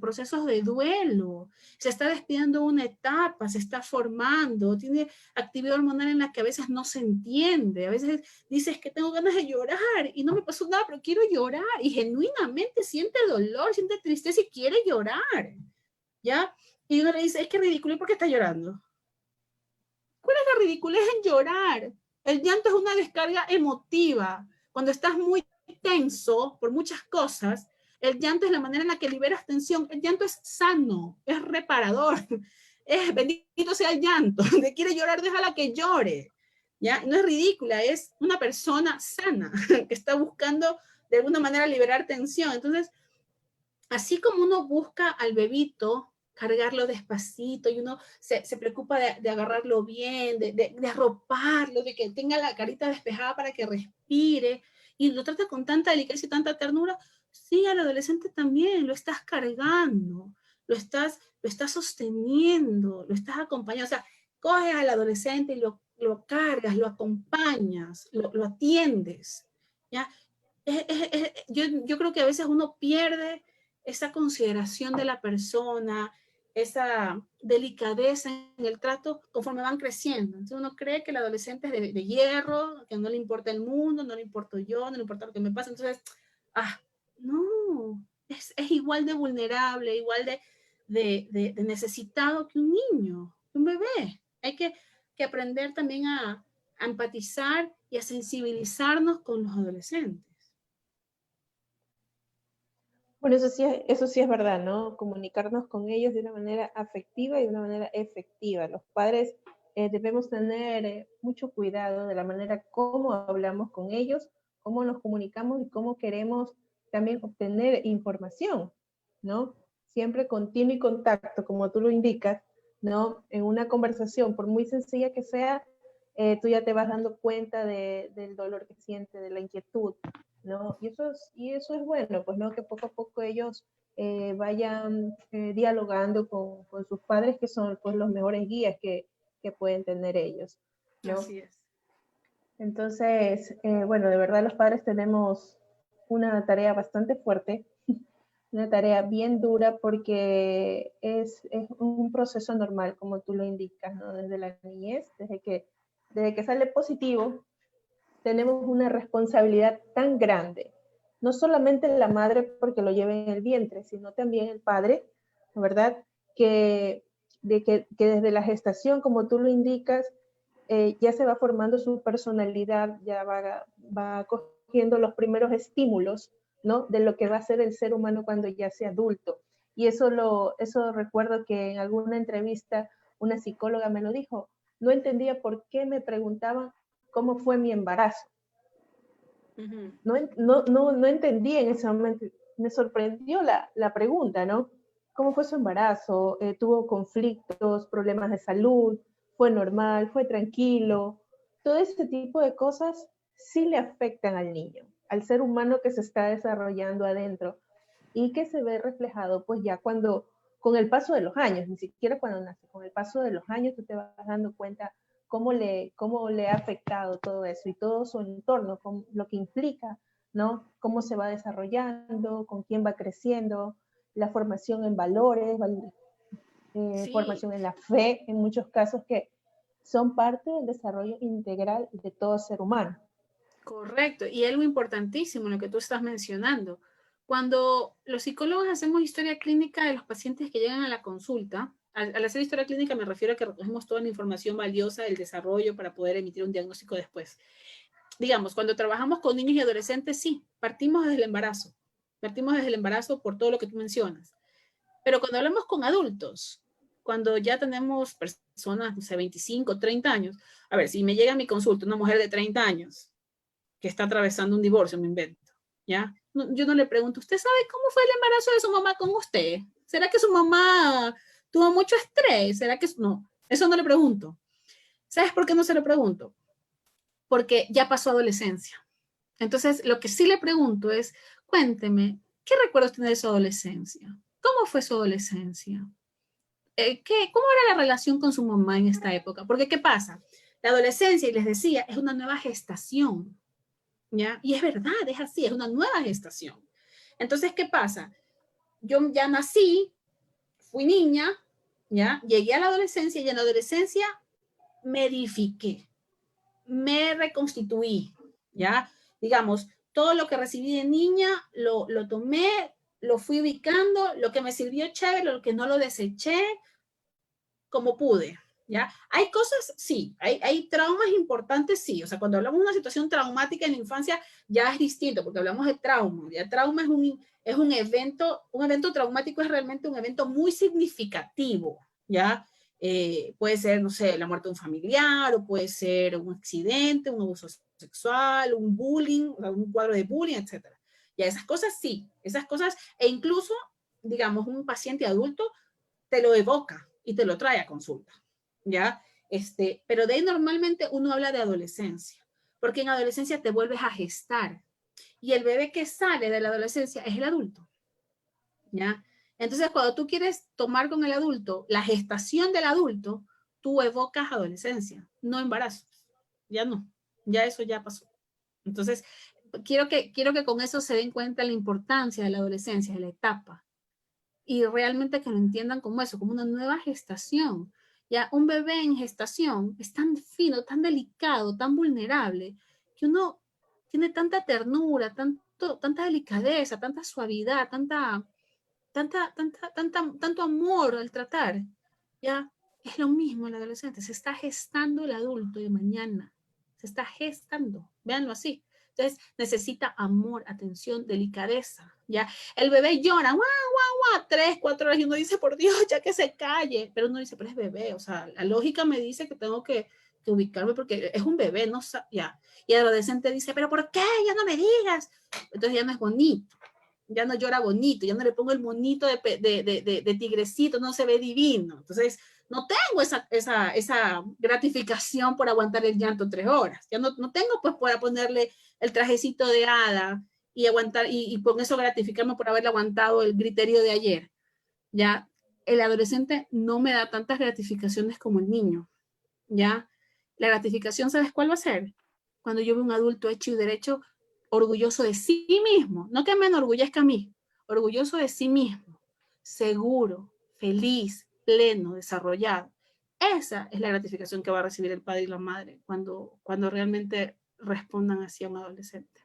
procesos de duelo, se está despidiendo una etapa, se está formando, tiene actividad hormonal en la que a veces no se entiende, a veces dices que tengo ganas de llorar y no me pasó nada, pero quiero llorar, y genuinamente siente dolor, siente tristeza y quiere llorar, ¿ya? Y uno le dice, es que ridículo, ¿y por qué está llorando? ¿Cuál es la ridiculez en llorar? El llanto es una descarga emotiva. Cuando estás muy tenso por muchas cosas, el llanto es la manera en la que liberas tensión. El llanto es sano, es reparador. Es bendito sea el llanto. De quiere llorar, déjala que llore. ¿Ya? No es ridícula, es una persona sana que está buscando de alguna manera liberar tensión. Entonces, así como uno busca al bebito, cargarlo despacito y uno se preocupa de agarrarlo bien, de arroparlo, de que tenga la carita despejada para que respire y lo trata con tanta delicadeza y tanta ternura, sí, al adolescente también lo estás cargando, lo estás sosteniendo, lo estás acompañando. O sea, coges al adolescente y lo cargas, lo acompañas, lo atiendes. ¿Ya? Yo creo que a veces uno pierde esa consideración de la persona, esa delicadeza en el trato conforme van creciendo. Entonces uno cree que el adolescente es de hierro, que no le importa el mundo, no le importo yo, no le importa lo que me pasa. Entonces, no, es igual de vulnerable, igual de necesitado que un niño, un bebé. Hay que aprender también a empatizar y a sensibilizarnos con los adolescentes. Bueno, eso sí es verdad, ¿no? Comunicarnos con ellos de una manera afectiva y de una manera efectiva. Los padres debemos tener mucho cuidado de la manera como hablamos con ellos, cómo nos comunicamos y cómo queremos también obtener información, ¿no? Siempre continuo y contacto, como tú lo indicas, ¿no? En una conversación, por muy sencilla que sea, tú ya te vas dando cuenta del dolor que siente, de la inquietud, ¿no? Y eso es bueno, pues, ¿no? Que poco a poco ellos vayan dialogando con sus padres, que son pues los mejores guías que pueden tener ellos, ¿no? Así es. Entonces, bueno, de verdad los padres tenemos una tarea bastante fuerte, una tarea bien dura porque es un proceso normal, como tú lo indicas, ¿no? Desde la niñez, desde que sale positivo, tenemos una responsabilidad tan grande. No solamente la madre porque lo lleva en el vientre, sino también el padre, ¿verdad? Que desde la gestación, como tú lo indicas, ya se va formando su personalidad, ya va cogiendo los primeros estímulos, ¿no? De lo que va a ser el ser humano cuando ya sea adulto. Y eso recuerdo que en alguna entrevista una psicóloga me lo dijo. No entendía por qué me preguntaban cómo fue mi embarazo. Uh-huh. No entendí en ese momento, me sorprendió la pregunta, ¿no? ¿Cómo fue su embarazo? ¿Tuvo conflictos, problemas de salud? ¿Fue normal? ¿Fue tranquilo? Todo ese tipo de cosas sí le afectan al niño, al ser humano que se está desarrollando adentro y que se ve reflejado pues ya cuando, con el paso de los años, ni siquiera cuando nace, con el paso de los años tú te vas dando cuenta cómo le ha afectado todo eso y todo su entorno, con lo que implica, ¿no? Cómo se va desarrollando, con quién va creciendo, la formación en valores, Sí, formación en la fe, en muchos casos que son parte del desarrollo integral de todo ser humano. correcto. Y algo importantísimo, lo que tú estás mencionando. Cuando los psicólogos hacemos historia clínica de los pacientes que llegan a la consulta, al hacer historia clínica me refiero a que recogemos toda la información valiosa del desarrollo para poder emitir un diagnóstico después. Digamos, cuando trabajamos con niños y adolescentes, sí, partimos desde el embarazo por todo lo que tú mencionas. Pero cuando hablamos con adultos, cuando ya tenemos personas, no sé, 25, 30 años, a ver, si me llega a mi consulta una mujer de 30 años que está atravesando un divorcio, me invento, ¿ya? Yo no le pregunto, ¿usted sabe cómo fue el embarazo de su mamá con usted? ¿Será que su mamá tuvo mucho estrés? ¿Será que no? Eso no le pregunto. ¿Sabes por qué no se lo pregunto? Porque ya pasó adolescencia. Entonces, lo que sí le pregunto es, cuénteme, ¿qué recuerdos tiene de su adolescencia? ¿Cómo fue su adolescencia? ¿Cómo era la relación con su mamá en esta época? Porque, ¿qué pasa? La adolescencia, y les decía, es una nueva gestación. ¿ya? Y es verdad, es así, es una nueva gestación. Entonces, ¿qué pasa? Yo ya nací, fui niña, ¿ya? Llegué a la adolescencia y en la adolescencia me edifiqué, me reconstituí, ¿ya? Digamos, todo lo que recibí de niña lo tomé, lo fui ubicando, lo que me sirvió chévere, lo que no lo deseché, como pude, ¿ya? Hay cosas, sí, hay traumas importantes, sí. O sea, cuando hablamos de una situación traumática en la infancia, ya es distinto, porque hablamos de trauma. Ya trauma es un evento traumático es realmente un evento muy significativo, ¿ya? Puede ser, no sé, la muerte de un familiar, o puede ser un accidente, un abuso sexual, un bullying, un cuadro de bullying, etcétera. Ya esas cosas sí, esas cosas, e incluso, digamos, un paciente adulto te lo evoca y te lo trae a consulta, ¿ya? Pero de ahí normalmente uno habla de adolescencia, porque en adolescencia te vuelves a gestar y el bebé que sale de la adolescencia es el adulto, ¿ya? Entonces, cuando tú quieres tomar con el adulto la gestación del adulto, tú evocas adolescencia, no embarazo, ya no, ya eso ya pasó. Entonces, quiero que con eso se den cuenta la importancia de la adolescencia, de la etapa, y realmente que lo entiendan como eso, como una nueva gestación. Ya un bebé en gestación es tan fino, tan delicado, tan vulnerable, que uno tiene tanta ternura, tanta delicadeza, tanta suavidad, tanto amor al tratar. Ya es lo mismo el adolescente, se está gestando el adulto de mañana, se está gestando, véanlo así. Entonces necesita amor, atención, delicadeza, ¿ya? El bebé llora, guau, guau, guau, 3, 4 horas y uno dice, por Dios, ya que se calle, pero uno dice, pero es bebé, o sea, la lógica me dice que tengo que ubicarme porque es un bebé, no ya. Y el adolescente dice, pero ¿por qué? Ya no me digas. Entonces ya no es bonito, ya no llora bonito, ya no le pongo el monito de tigrecito, no se ve divino. Entonces, no tengo esa gratificación por aguantar el llanto 3 horas. Ya no tengo pues para ponerle el trajecito de hada y aguantar y con eso gratificarme por haberle aguantado el griterío de ayer. Ya el adolescente no me da tantas gratificaciones como el niño. Ya la gratificación, ¿sabes cuál va a ser? Cuando yo veo un adulto hecho y derecho, orgulloso de sí mismo, no que me enorgullezca a mí, orgulloso de sí mismo, seguro, feliz, pleno, desarrollado. Esa es la gratificación que va a recibir el padre y la madre cuando realmente respondan así a un adolescente.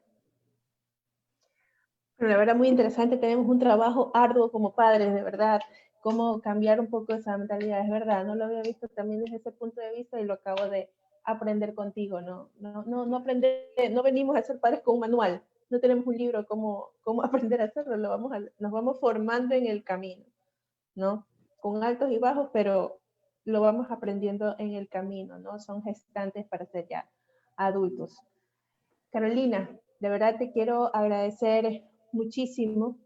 Pero la verdad muy interesante, tenemos un trabajo arduo como padres, de verdad, cómo cambiar un poco esa mentalidad, es verdad, no lo había visto también desde ese punto de vista y lo acabo de aprender contigo, no aprender, no venimos a ser padres con un manual, no tenemos un libro cómo aprender a hacerlo, nos vamos formando en el camino, ¿no? Con altos y bajos, pero lo vamos aprendiendo en el camino, ¿no? Son gestantes para ser ya adultos. Carolina, de verdad te quiero agradecer muchísimo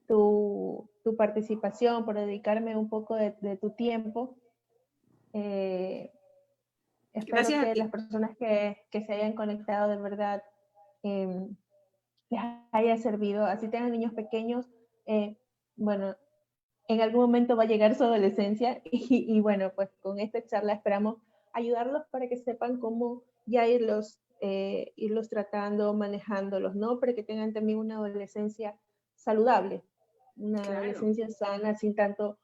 tu participación, por dedicarme un poco de tu tiempo. Espero Gracias a que ti. las personas que se hayan conectado de verdad les haya servido. Así tengan niños pequeños, bueno, en algún momento va a llegar su adolescencia y bueno, pues con esta charla esperamos ayudarlos para que sepan cómo ya irlos tratando, manejándolos, ¿no? Para que tengan también una adolescencia saludable, una Claro. adolescencia sana, sin tanto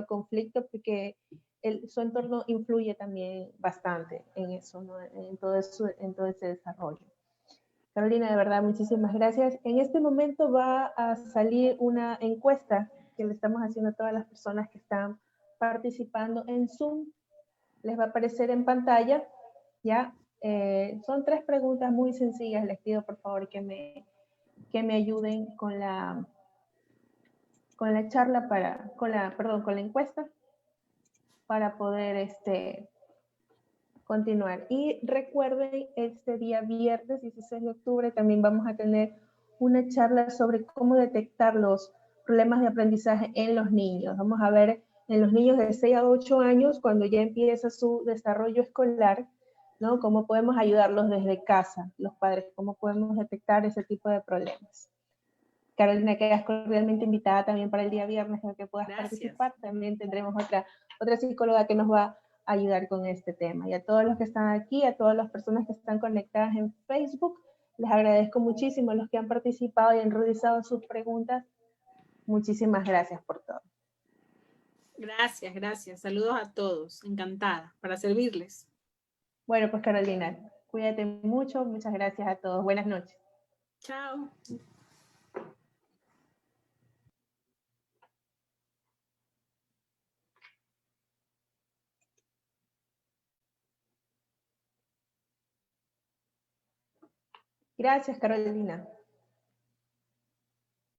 conflicto, porque su entorno influye también bastante en eso, ¿no? En todo ese desarrollo. Carolina, de verdad, muchísimas gracias. En este momento va a salir una encuesta que le estamos haciendo a todas las personas que están participando en Zoom. Les va a aparecer en pantalla, ¿ya? Son 3 preguntas muy sencillas. Les pido, por favor, que me ayuden con la charla con la encuesta para poder continuar. Y recuerden, este día viernes 16 de octubre también vamos a tener una charla sobre cómo detectar los problemas de aprendizaje en los niños. Vamos a ver en los niños de 6 a 8 años, cuando ya empieza su desarrollo escolar, ¿no? Cómo podemos ayudarlos desde casa, los padres, cómo podemos detectar ese tipo de problemas. Carolina, quedas cordialmente invitada también para el día viernes para que puedas Gracias. participar. También tendremos otra psicóloga que nos va a ayudar con este tema. Y a todos los que están aquí, a todas las personas que están conectadas en Facebook, Les agradezco muchísimo a los que han participado y han realizado sus preguntas. Muchísimas gracias por todo. Gracias, gracias. Saludos a todos. Encantada para servirles. Bueno, pues Carolina, cuídate mucho. Muchas gracias a todos. Buenas noches. Chao. Gracias, Carolina.